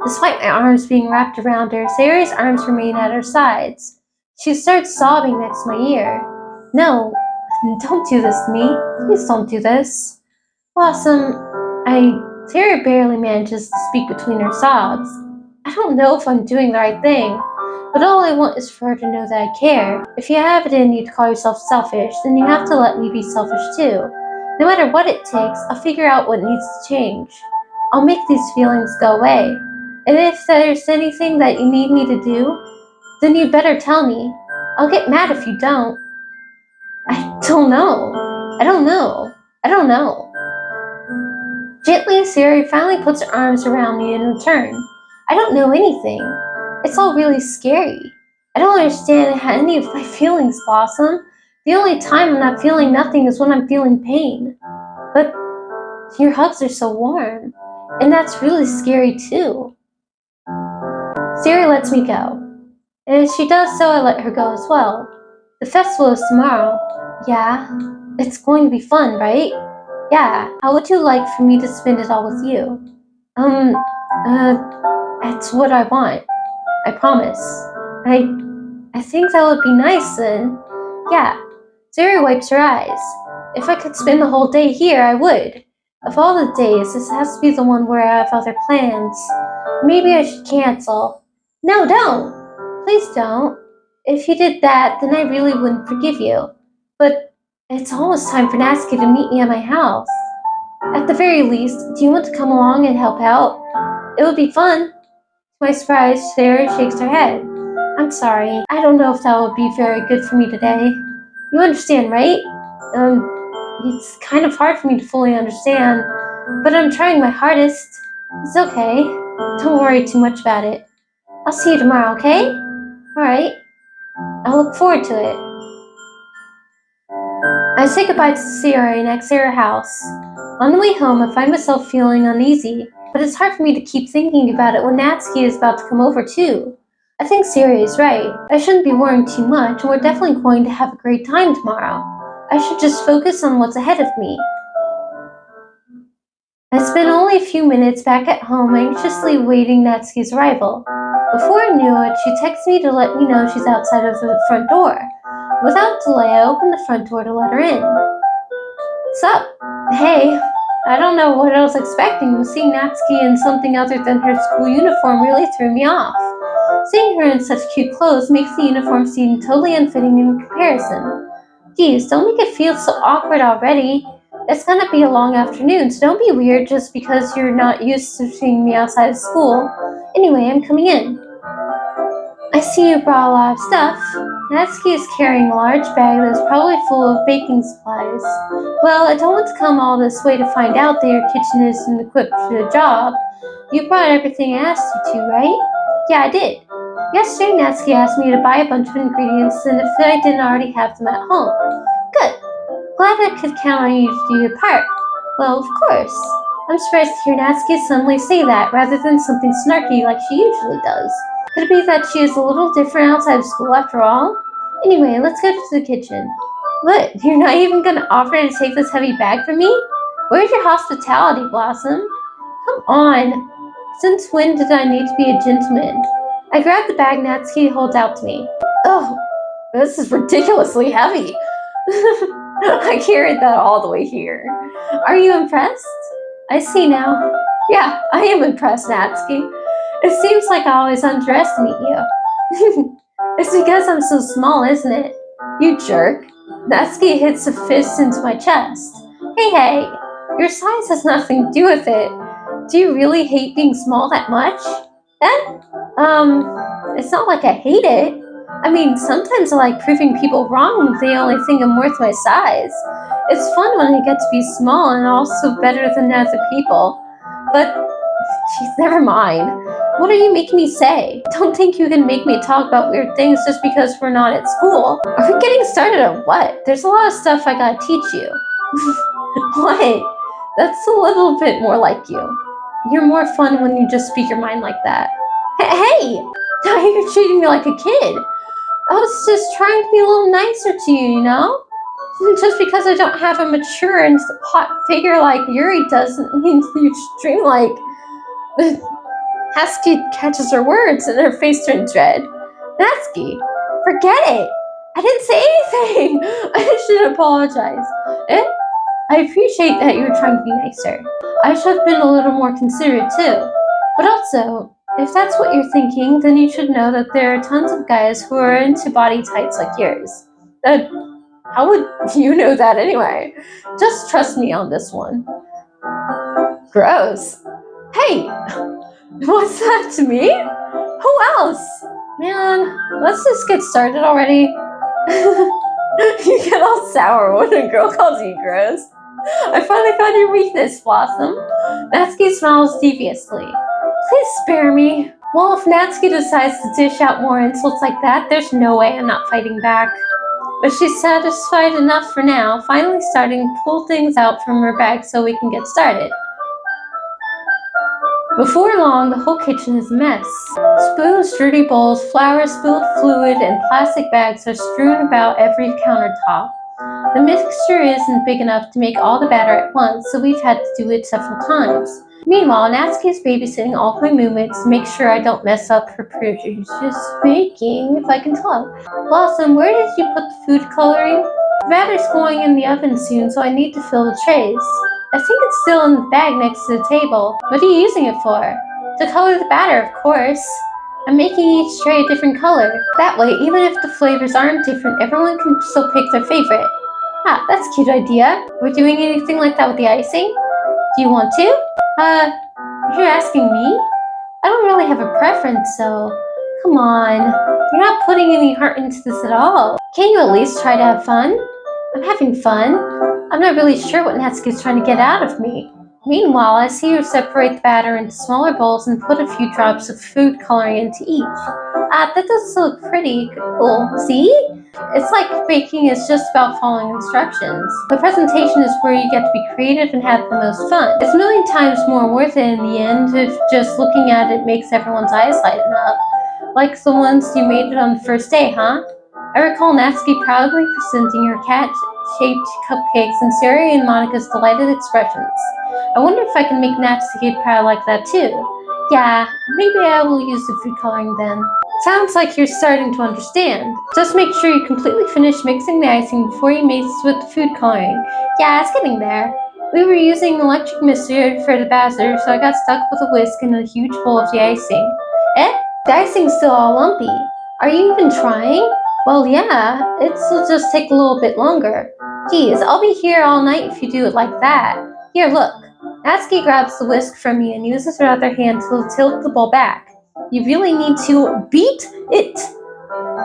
S2: Despite my arms being wrapped around her, Sari's arms remain at her sides. She starts sobbing next to my ear. No, don't do this to me. Please don't do this. Blossom, Sari barely manages to speak between her sobs. I don't know if I'm doing the right thing, but all I want is for her to know that I care. If you have it in you to call yourself selfish, then you have to let me be selfish too. No matter what it takes, I'll figure out what needs to change. I'll make these feelings go away. And if there's anything that you need me to do, then you better tell me. I'll get mad if you don't. I don't know. I don't know. I don't know. Gently, Siri finally puts her arms around me in return. I don't know anything. It's all really scary. I don't understand any of my feelings, Blossom. The only time I'm not feeling nothing is when I'm feeling pain. But your hugs are so warm, and that's really scary too. Siri lets me go. And as she does so, I let her go as well. The festival is tomorrow. Yeah, it's going to be fun, right? Yeah, how would you like for me to spend it all with you? That's what I want. I promise. I think that would be nice then. Yeah. Siri wipes her eyes. If I could spend the whole day here, I would. Of all the days, this has to be the one where I have other plans. Maybe I should cancel. No, don't. Please don't. If you did that, then I really wouldn't forgive you. But it's almost time for Natsuki to meet me at my house. At the very least, do you want to come along and help out? It would be fun. To my surprise, Sarah shakes her head. I'm sorry. I don't know if that would be very good for me today. You understand, right? It's kind of hard for me to fully understand, but I'm trying my hardest. It's okay. Don't worry too much about it. I'll see you tomorrow, okay? Alright. I look forward to it. I say goodbye to Sarah and exit her house. On the way home, I find myself feeling uneasy, but it's hard for me to keep thinking about it when Natsuki is about to come over too. I think Siri is right. I shouldn't be worrying too much, and we're definitely going to have a great time tomorrow. I should just focus on what's ahead of me. I spent only a few minutes back at home anxiously awaiting Natsuki's arrival. Before I knew it, she texted me to let me know she's outside of the front door. Without delay, I opened the front door to let her in. What's up? Hey, I don't know what I was expecting, but seeing Natsuki in something other than her school uniform really threw me off. Seeing her in such cute clothes makes the uniform seem totally unfitting in comparison. Geez, don't make it feel so awkward already. It's gonna be a long afternoon, so don't be weird just because you're not used to seeing me outside of school. Anyway, I'm coming in. I see you brought a lot of stuff. Natsuki is carrying a large bag that's probably full of baking supplies. Well, I don't want to come all this way to find out that your kitchen isn't equipped for the job. You brought everything I asked you to, right? Yeah, I did. Yesterday, Natsuki asked me to buy a bunch of ingredients, and if I didn't already have them at home. Good. Glad I could count on you to do your part. Well, of course. I'm surprised to hear Natsuki suddenly say that, rather than something snarky like she usually does. Could it be that she is a little different outside of school after all? Anyway, let's go to the kitchen. What? You're not even gonna offer to take this heavy bag from me? Where's your hospitality, Blossom? Come on. Since when did I need to be a gentleman? I grabbed the bag Natsuki holds out to me. Oh, this is ridiculously heavy. I carried that all the way here. Are you impressed? I see now. Yeah, I am impressed, Natsuki. It seems like I always underestimate you. It's because I'm so small, isn't it? You jerk. Natsuki hits a fist into my chest. Hey, your size has nothing to do with it. Do you really hate being small that much? It's not like I hate it. I mean, sometimes I like proving people wrong if they only think I'm worth my size. It's fun when I get to be small and also better than other people. But, geez, never mind. What are you making me say? Don't think you can make me talk about weird things just because we're not at school. Are we getting started or what? There's a lot of stuff I gotta teach you. What? That's a little bit more like you. You're more fun when you just speak your mind like that. Hey! Now you're treating me like a kid. I was just trying to be a little nicer to you, you know? Just because I don't have a mature and hot figure like Yuri doesn't mean you string like... Natsuki catches her words and her face turns red. Natsuki, forget it. I didn't say anything. I should apologize. I appreciate that you were trying to be nicer. I should have been a little more considerate too. But also, if that's what you're thinking, then you should know that there are tons of guys who are into body types like yours. How would you know that anyway? Just trust me on this one. Gross. Hey, what's that to me? Who else? Man, let's just get started already. You get all sour when a girl calls you gross. I finally found your weakness, Blossom. Natsuki smiles deviously. Please spare me. Well, if Natsuki decides to dish out more insults like that, there's no way I'm not fighting back. But she's satisfied enough for now, finally starting to pull things out from her bag so we can get started. Before long, the whole kitchen is a mess. Spoons, dirty bowls, flour, spilled fluid, and plastic bags are strewn about every countertop. The mixture isn't big enough to make all the batter at once, so we've had to do it several times. Meanwhile, Natsuki is babysitting all my movements to make sure I don't mess up her prodigious baking, if I can talk. Blossom, where did you put the food coloring? The batter's going in the oven soon, so I need to fill the trays. I think it's still in the bag next to the table. What are you using it for? To color the batter, of course. I'm making each tray a different color. That way, even if the flavors aren't different, everyone can still pick their favorite. Ah, that's a cute idea. We're doing anything like that with the icing? Do you want to? You're asking me? I don't really have a preference, so... Come on. You're not putting any heart into this at all. Can't you at least try to have fun? I'm having fun. I'm not really sure what Natsuki's trying to get out of me. Meanwhile, I see her separate the batter into smaller bowls and put a few drops of food coloring into each. Ah, that does look pretty cool. See? It's like baking is just about following instructions. The presentation is where you get to be creative and have the most fun. It's a million times more worth it in the end if just looking at it makes everyone's eyes lighten up. Like the ones you made it on the first day, huh? I recall Natsuki proudly presenting her cat-shaped cupcakes and Sari and Monica's delighted expressions. I wonder if I can make Natsuki proud like that too. Yeah, maybe I will use the food coloring then. Sounds like you're starting to understand. Just make sure you completely finish mixing the icing before you mix with the food coloring. Yeah, it's getting there. We were using electric mixer for the batter, so I got stuck with a whisk and a huge bowl of the icing. The icing's still all lumpy. Are you even trying? Well, yeah, it'll just take a little bit longer. Geez, I'll be here all night if you do it like that. Here, look. Natsuki grabs the whisk from me and uses her other hand to tilt the bowl back. You really need to beat it.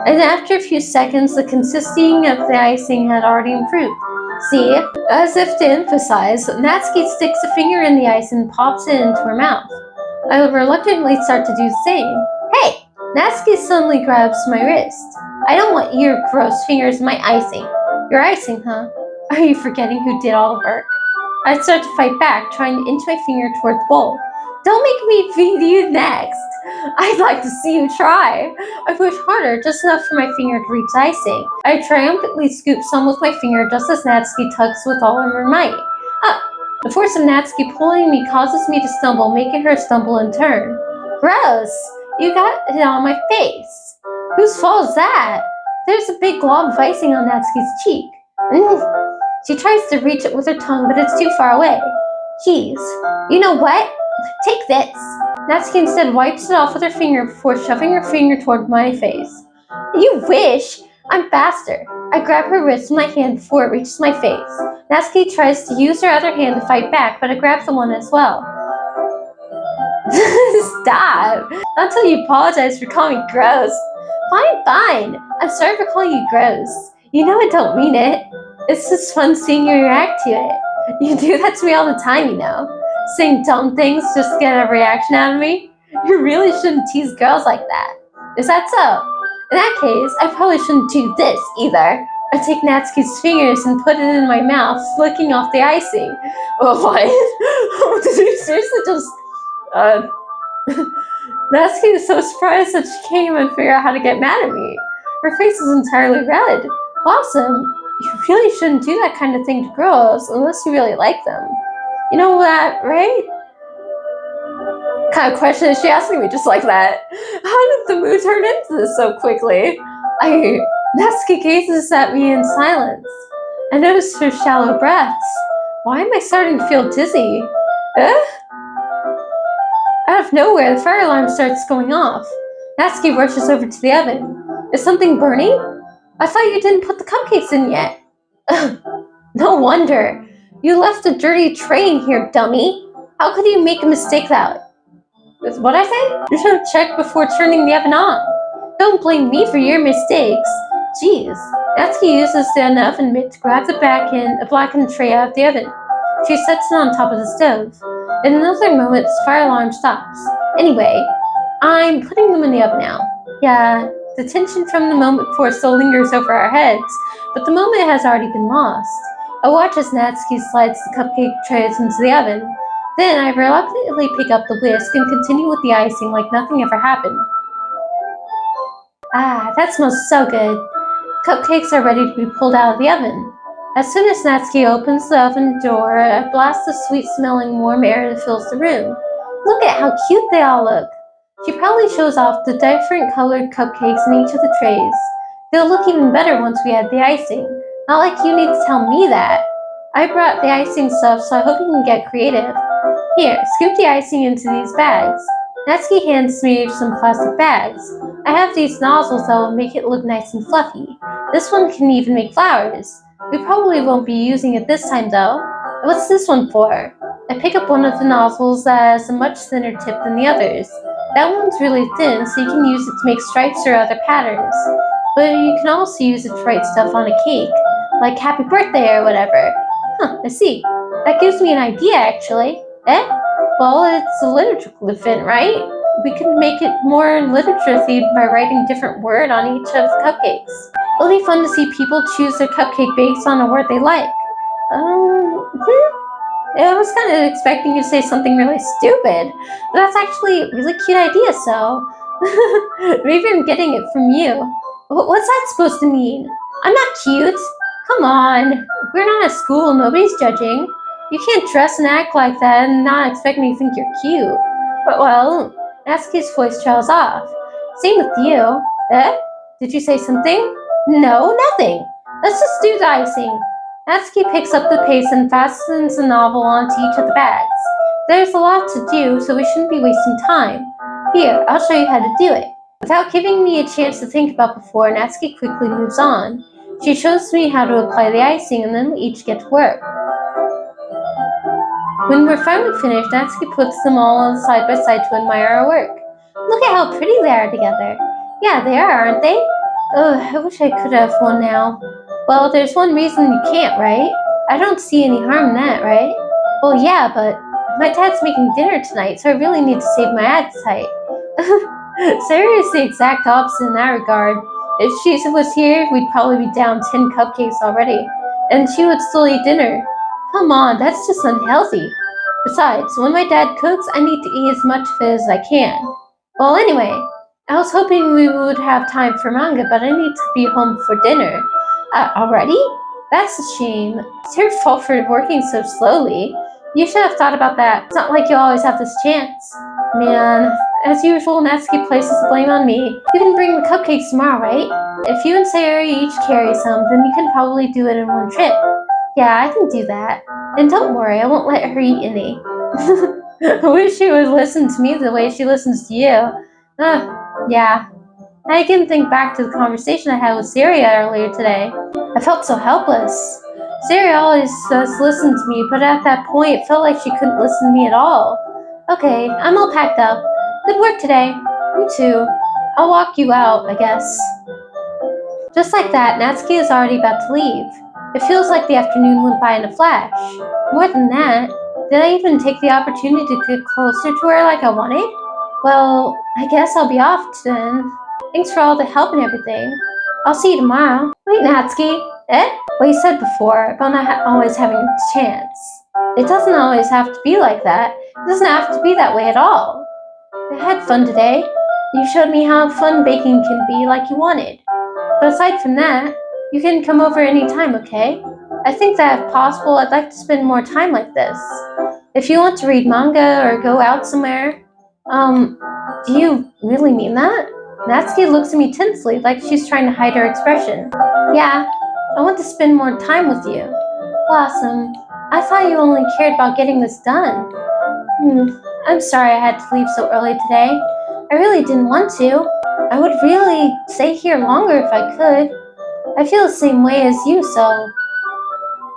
S2: And after a few seconds, the consistency of the icing had already improved. See, as if to emphasize, Natsuki sticks a finger in the ice and pops it into her mouth. I reluctantly start to do the same. Hey! Natsuki suddenly grabs my wrist. I don't want your gross fingers in my icing. Your icing, huh? Are you forgetting who did all the work? I start to fight back, trying to inch my finger toward the bowl. Don't make me feed you next. I'd like to see you try. I push harder, just enough for my finger to reach the icing. I triumphantly scoop some with my finger just as Natsuki tugs with all of her might. The force of Natsuki pulling me causes me to stumble, making her stumble in turn. Gross! You got it on my face. Whose fault is that? There's a big glob of icing on Natsuki's cheek. She tries to reach it with her tongue, but it's too far away. Jeez. You know what? Take this. Natsuki instead wipes it off with her finger before shoving her finger toward my face. You wish! I'm faster. I grab her wrist with my hand before it reaches my face. Natsuki tries to use her other hand to fight back, but I grab the one as well. Stop! Not until you apologize for calling me gross. Fine. I'm sorry for calling you gross. You know I don't mean it. It's just fun seeing you react to it. You do that to me all the time, you know. Saying dumb things just to get a reaction out of me. You really shouldn't tease girls like that. Is that so? In that case, I probably shouldn't do this either. I take Natsuki's fingers and put it in my mouth, flicking off the icing. Oh, what? Did you seriously just... Natsuki is so surprised that she can't even figure out how to get mad at me. Her face is entirely red. Awesome. You really shouldn't do that kind of thing to girls unless you really like them. You know that, right? What kind of question is she asking me just like that? How did the mood turn into this so quickly? Natsuki gazes at me in silence. I notice her shallow breaths. Why am I starting to feel dizzy? Out of nowhere, the fire alarm starts going off. Natsuki rushes over to the oven. Is something burning? I thought you didn't put the cupcakes in yet. No wonder. You left a dirty tray in here, dummy. How could you make a mistake that way? What I say? You should have checked before turning the oven on. Don't blame me for your mistakes. Jeez. Natsuki uses the oven mitt to grab the blackened tray out of the oven. She sets it on top of the stove. In another moment, the fire alarm stops. Anyway, I'm putting them in the oven now. Yeah, the tension from the moment before still lingers over our heads, but the moment has already been lost. I watch as Natsuki slides the cupcake trays into the oven. Then I reluctantly pick up the whisk and continue with the icing like nothing ever happened. That smells so good. Cupcakes are ready to be pulled out of the oven. As soon as Natsuki opens the oven door, a blast of sweet-smelling warm air fills the room. Look at how cute they all look. She proudly shows off the different colored cupcakes in each of the trays. They'll look even better once we add the icing. Not like you need to tell me that. I brought the icing stuff, so I hope you can get creative. Here, scoop the icing into these bags. Natsuki hands me some plastic bags. I have these nozzles that will make it look nice and fluffy. This one can even make flowers. We probably won't be using it this time though. What's this one for? I pick up one of the nozzles that has a much thinner tip than the others. That one's really thin, so you can use it to make stripes or other patterns. But you can also use it to write stuff on a cake, like happy birthday or whatever. I see. That gives me an idea actually. Well, it's a literature event, right? We can make it more literature-themed by writing a different word on each of the cupcakes. It'll be fun to see people choose their cupcake based on a word they like. I was kind of expecting you to say something really stupid, but that's actually a really cute idea, so... Maybe I'm getting it from you. What's that supposed to mean? I'm not cute. Come on. We're not at school, nobody's judging. You can't dress and act like that and not expect me to think you're cute. But well, Natsuki's voice trails off. Same with you. Did you say something? No, nothing. Let's just do the icing. Natsuki picks up the paste and fastens the novel onto each of the bags. There's a lot to do, so we shouldn't be wasting time. Here, I'll show you how to do it. Without giving me a chance to think about before, Natsuki quickly moves on. She shows me how to apply the icing and then we each get to work. When we're finally finished, Natsuki puts them all side by side to admire our work. Look at how pretty they are together. Yeah, they are, aren't they? Ugh, I wish I could have one now. Well, there's one reason you can't, right? I don't see any harm in that, right? Well, yeah, but my dad's making dinner tonight, so I really need to save my appetite. Sarah is the exact opposite in that regard. If she was here, we'd probably be down 10 cupcakes already, and she would still eat dinner. Come on, that's just unhealthy. Besides, when my dad cooks, I need to eat as much of it as I can. Well, anyway, I was hoping we would have time for manga, but I need to be home for dinner. Already? That's a shame. It's your fault for working so slowly. You should have thought about that. It's not like you always have this chance. Man, as usual, Natsuki places the blame on me. You can bring the cupcakes tomorrow, right? If you and Sayori each carry some, then you can probably do it in one trip. Yeah, I can do that. And don't worry, I won't let her eat any. I wish she would listen to me the way she listens to you. Yeah. I can think back to the conversation I had with Syria earlier today. I felt so helpless. Syria always does listen to me, but at that point it felt like she couldn't listen to me at all. Okay, I'm all packed up. Good work today. You too. I'll walk you out, I guess. Just like that, Natsuki is already about to leave. It feels like the afternoon went by in a flash. More than that, did I even take the opportunity to get closer to her like I wanted? Well, I guess I'll be off then. Thanks for all the help and everything. I'll see you tomorrow. Wait, Natsuki. What you said before about not always having a chance. It doesn't always have to be like that. It doesn't have to be that way at all. I had fun today. You showed me how fun baking can be like you wanted. But aside from that, you can come over anytime, okay? I think that if possible, I'd like to spend more time like this. If you want to read manga or go out somewhere, do you really mean that? Natsuki looks at me tensely, like she's trying to hide her expression. Yeah, I want to spend more time with you. Blossom, I thought you only cared about getting this done. I'm sorry I had to leave so early today. I really didn't want to. I would really stay here longer if I could. I feel the same way as you, so...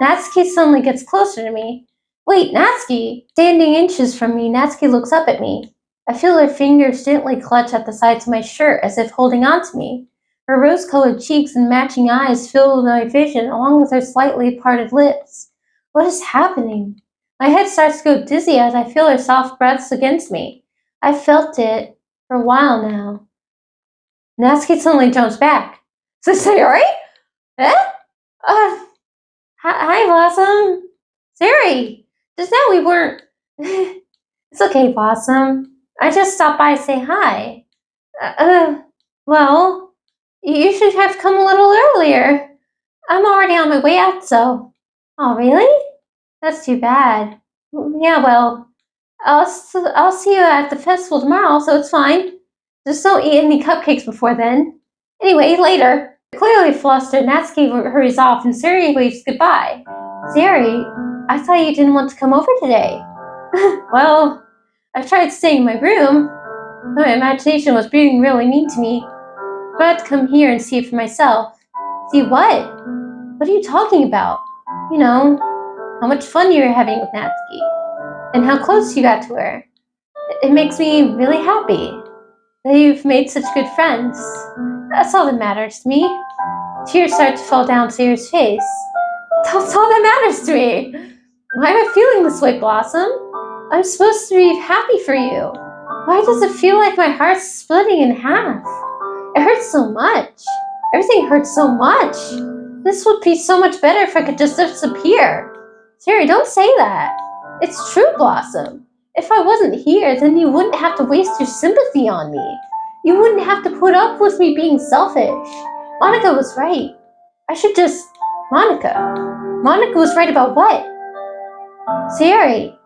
S2: Natsuki suddenly gets closer to me. Wait, Natsuki! Standing inches from me, Natsuki looks up at me. I feel her fingers gently clutch at the sides of my shirt as if holding on to me. Her rose-colored cheeks and matching eyes fill my vision along with her slightly parted lips. What is happening? My head starts to go dizzy as I feel her soft breaths against me. I've felt it for a while now. Natsuki suddenly jumps back. Sayori? Eh? Hi, Blossom. Sayori, just now we weren't... It's okay, Blossom. I just stopped by to say hi. Well, you should have come a little earlier. I'm already on my way out, so... Oh, really? That's too bad. Yeah, well, I'll see you at the festival tomorrow, so it's fine. Just don't eat any cupcakes before then. Anyway, later. Clearly flustered, Natsuki hurries off and Sayori waves goodbye. Sayori, I thought you didn't want to come over today. Well, I tried staying in my room. My imagination was being really mean to me. But I had to come here and see it for myself. See what? What are you talking about? You know, how much fun you were having with Natsuki. And how close you got to her. It makes me really happy that you've made such good friends. That's all that matters to me. Tears start to fall down Sayori's face. That's all that matters to me. Why am I feeling this way, Blossom? I'm supposed to be happy for you. Why does it feel like my heart's splitting in half? It hurts so much. Everything hurts so much. This would be so much better if I could just disappear. Sayori, don't say that. It's true, Blossom. If I wasn't here, then you wouldn't have to waste your sympathy on me. You wouldn't have to put up with me being selfish. Monica was right. I should just... Monica was right about what? Sayori,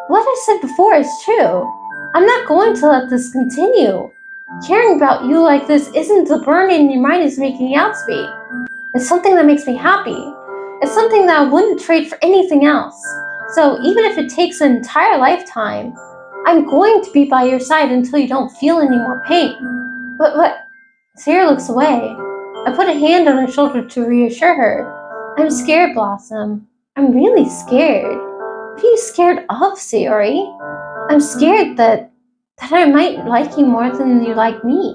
S2: what I said before is true. I'm not going to let this continue. Caring about you like this isn't the burden your mind is making out to be. It's something that makes me happy. It's something that I wouldn't trade for anything else. So even if it takes an entire lifetime, I'm going to be by your side until you don't feel any more pain. But what? Sarah looks away. I put a hand on her shoulder to reassure her. I'm scared, Blossom. I'm really scared. What are you scared of, Sayori? I'm scared that I might like you more than you like me.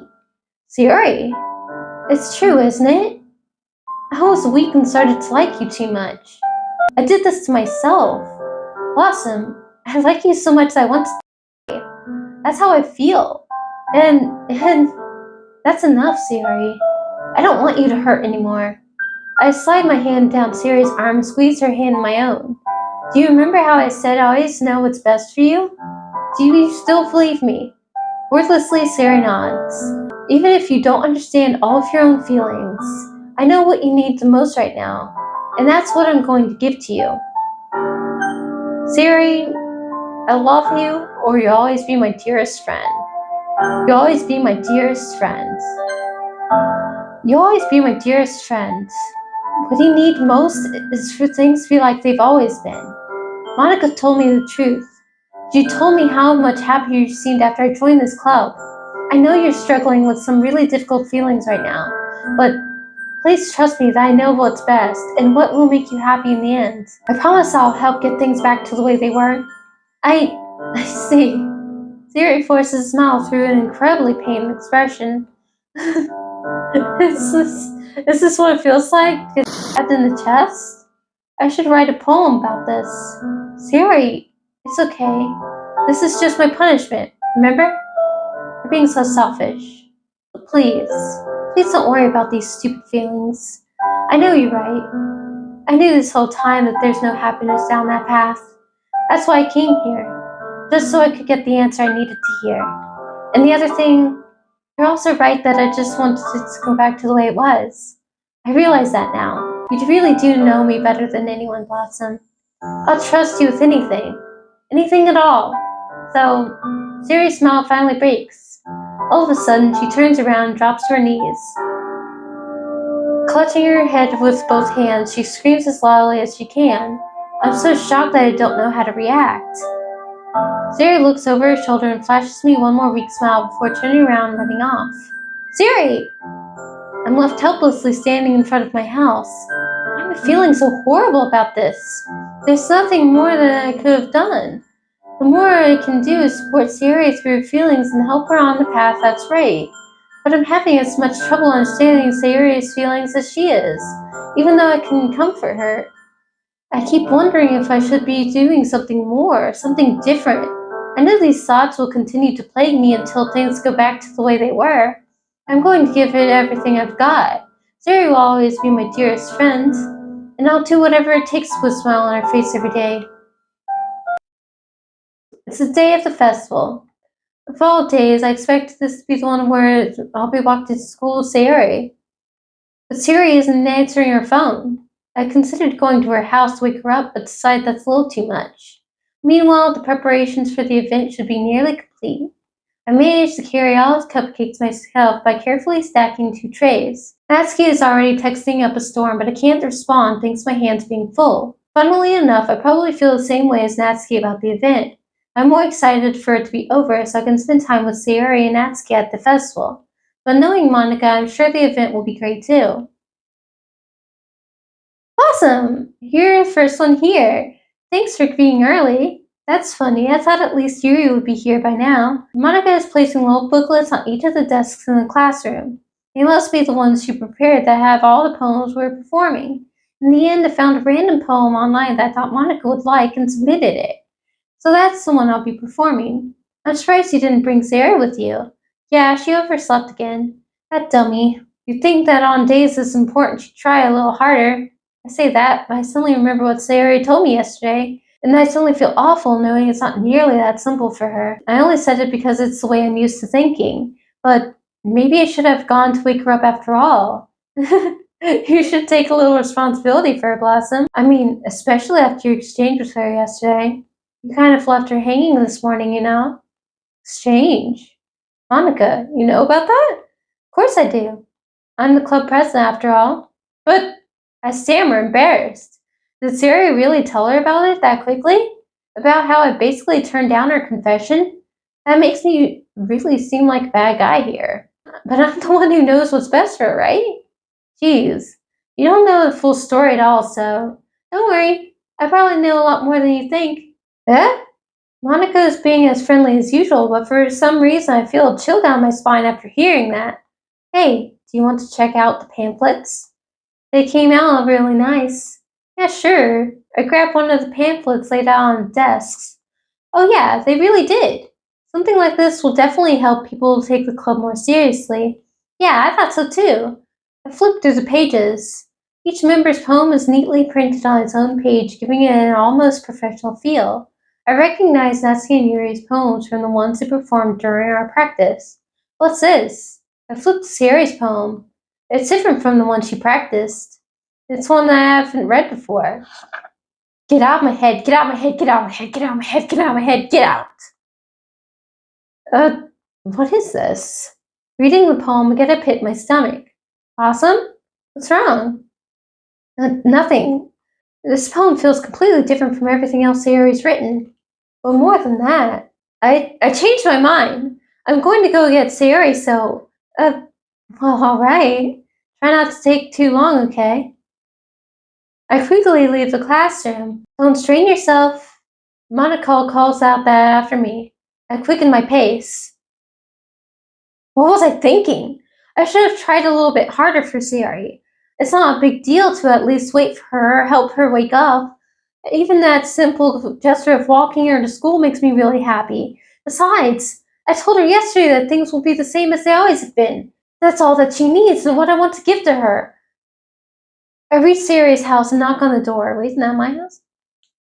S2: Sayori, it's true, isn't it? I was weak and started to like you too much. I did this to myself. Blossom, I like you so much that I want to stay. That's how I feel. And that's enough, Sayori. I don't want you to hurt anymore. I slide my hand down Sayori's arm and squeeze her hand in my own. Do you remember how I said I always know what's best for you? Do you still believe me? Wordlessly, Sarah nods. Even if you don't understand all of your own feelings, I know what you need the most right now, and that's what I'm going to give to you. Sayori, I love you, or you'll always be my dearest friend. You'll always be my dearest friend. You'll always be my dearest friend. What you need most is for things to be like they've always been. Monica told me the truth. She told me how much happier you seemed after I joined this club. I know you're struggling with some really difficult feelings right now, but please trust me that I know what's best and what will make you happy in the end. I promise I'll help get things back to the way they were. I see. Sayori forces a smile through an incredibly pained expression. Is this what it feels like? Get stabbed in the chest? I should write a poem about this. Sayori, it's okay. This is just my punishment, remember? You're being so selfish. But please don't worry about these stupid feelings. I know you're right. I knew this whole time that there's no happiness down that path. That's why I came here, just so I could get the answer I needed to hear. And the other thing, you're also right that I just wanted to go back to the way it was. I realize that now. You really do know me better than anyone, Blossom. I'll trust you with anything. Anything at all. So, Sayori's smile finally breaks. All of a sudden, she turns around and drops to her knees. Clutching her head with both hands, she screams as loudly as she can. I'm so shocked that I don't know how to react. Sayori looks over her shoulder and flashes me one more weak smile before turning around and running off. Sayori! I'm left helplessly standing in front of my house. Why am I feeling so horrible about this? There's nothing more that I could have done. The more I can do is support Sayori through her feelings and help her on the path that's right. But I'm having as much trouble understanding Sayori's feelings as she is, even though I can comfort her. I keep wondering if I should be doing something more, something different. I know these thoughts will continue to plague me until things go back to the way they were. I'm going to give it everything I've got. Sayori will always be my dearest friend, and I'll do whatever it takes to put a smile on her face every day. It's the day of the festival. Of all days, I expected this to be the one where I'll be walked to school with Sayori. But Sayori isn't answering her phone. I considered going to her house to wake her up, but decided that's a little too much. Meanwhile, the preparations for the event should be nearly complete. I managed to carry all of the cupcakes myself by carefully stacking 2 trays. Natsuki is already texting up a storm, but I can't respond thanks to my hands being full. Funnily enough, I probably feel the same way as Natsuki about the event. I'm more excited for it to be over so I can spend time with Sayori and Natsuki at the festival. But knowing Monica, I'm sure the event will be great too. Awesome! You're the first one here. Thanks for being early. That's funny. I thought at least Yuri would be here by now. Monica is placing little booklets on each of the desks in the classroom. They must be the ones she prepared that have all the poems we're performing. In the end, I found a random poem online that I thought Monica would like and submitted it. So that's the one I'll be performing. I'm surprised you didn't bring Sarah with you. Yeah, she overslept again. That dummy. You'd think that on days this important she'd try a little harder. I say that, but I suddenly remember what Sayori told me yesterday, and I suddenly feel awful knowing it's not nearly that simple for her. I only said it because it's the way I'm used to thinking, but maybe I should have gone to wake her up after all. You should take a little responsibility for her, Blossom. I mean, especially after your exchange with her yesterday. You kind of left her hanging this morning, you know? Exchange? Monica, you know about that? Of course I do. I'm the club president after all. But I stammer, embarrassed. Did Sayori really tell her about it that quickly? About how I basically turned down her confession? That makes me really seem like a bad guy here. But I'm the one who knows what's best for her, right? Jeez, you don't know the full story at all, so don't worry. I probably know a lot more than you think. Eh? Monica is being as friendly as usual, but for some reason I feel a chill down my spine after hearing that. Hey, do you want to check out the pamphlets? They came out really nice. Yeah, sure. I grabbed one of the pamphlets laid out on the desks. Oh, yeah, they really did. Something like this will definitely help people take the club more seriously. Yeah, I thought so too. I flipped through the pages. Each member's poem is neatly printed on its own page, giving it an almost professional feel. I recognized Natsuki and Yuri's poems from the ones they performed during our practice. What's this? I flipped to Sayori's poem. It's different from the one she practiced. It's one that I haven't read before. Get out of my head, get out of my head, get out of my head, get out of my head, get out of my head, get out. Uh, what is this? Reading the poem, I get a pit in my stomach. Awesome? What's wrong? Nothing. This poem feels completely different from everything else Sayori's written. But more than that, I changed my mind. I'm going to go get Sayori, so, well, alright. Try not to take too long, okay? I quickly leave the classroom. Don't strain yourself. Monaco calls out that after me. I quicken my pace. What was I thinking? I should have tried a little bit harder for Sayori. It's not a big deal to at least wait for her, help her wake up. Even that simple gesture of walking her to school makes me really happy. Besides, I told her yesterday that things will be the same as they always have been. That's all that she needs and what I want to give to her. I reach Sayori's house and knock on the door. Wait, isn't that my house?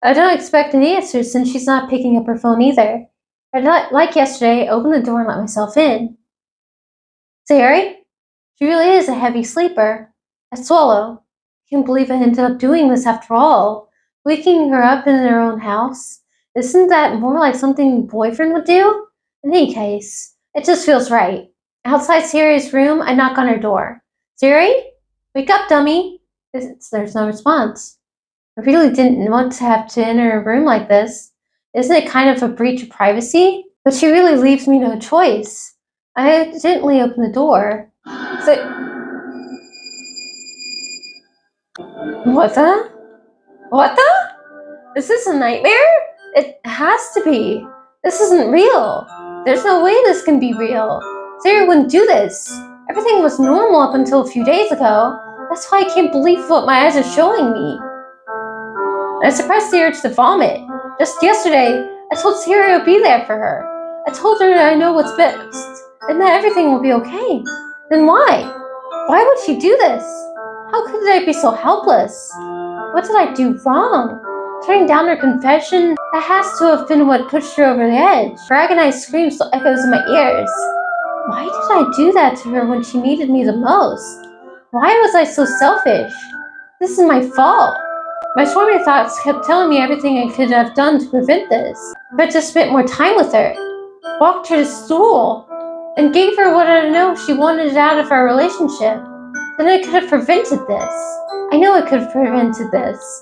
S2: I don't expect an answer since she's not picking up her phone either. Like yesterday, open the door and let myself in. Sayori? She really is a heavy sleeper. I swallow. I can't believe I ended up doing this after all. Waking her up in her own house. Isn't that more like something a boyfriend would do? In any case, it just feels right. Outside Sayori's room, I knock on her door. Sayori? Wake up, dummy. There's no response. I really didn't want to have to enter a room like this. Isn't it kind of a breach of privacy? But she really leaves me no choice. I gently open the door. What the? What the? Is this a nightmare? It has to be. This isn't real. There's no way this can be real. Sarah wouldn't do this. Everything was normal up until a few days ago. That's why I can't believe what my eyes are showing me. I suppressed the urge to vomit. Just yesterday, I told Sarah I'd be there for her. I told her that I know what's best and that everything will be okay. Then why? Why would she do this? How could I be so helpless? What did I do wrong? Turning down her confession? That has to have been what pushed her over the edge. Her agonized scream still echoes in my ears. Why did I do that to her when she needed me the most? Why was I so selfish? This is my fault. My swarming thoughts kept telling me everything I could have done to prevent this. If I just spent more time with her, walked her to school, and gave her what I know she wanted out of our relationship, then I could have prevented this. I know I could have prevented this.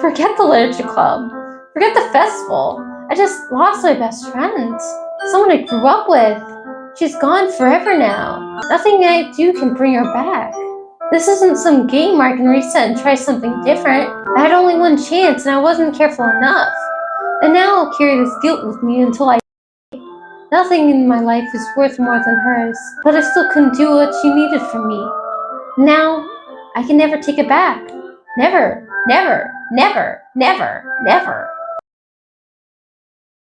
S2: Forget the literature club. Forget the festival. I just lost my best friend. Someone I grew up with. She's gone forever now. Nothing I do can bring her back. This isn't some game where I can reset and try something different. I had only one chance and I wasn't careful enough. And now I'll carry this guilt with me until I... Nothing in my life is worth more than hers, but I still couldn't do what she needed from me. Now, I can never take it back. Never, never, never, never, never.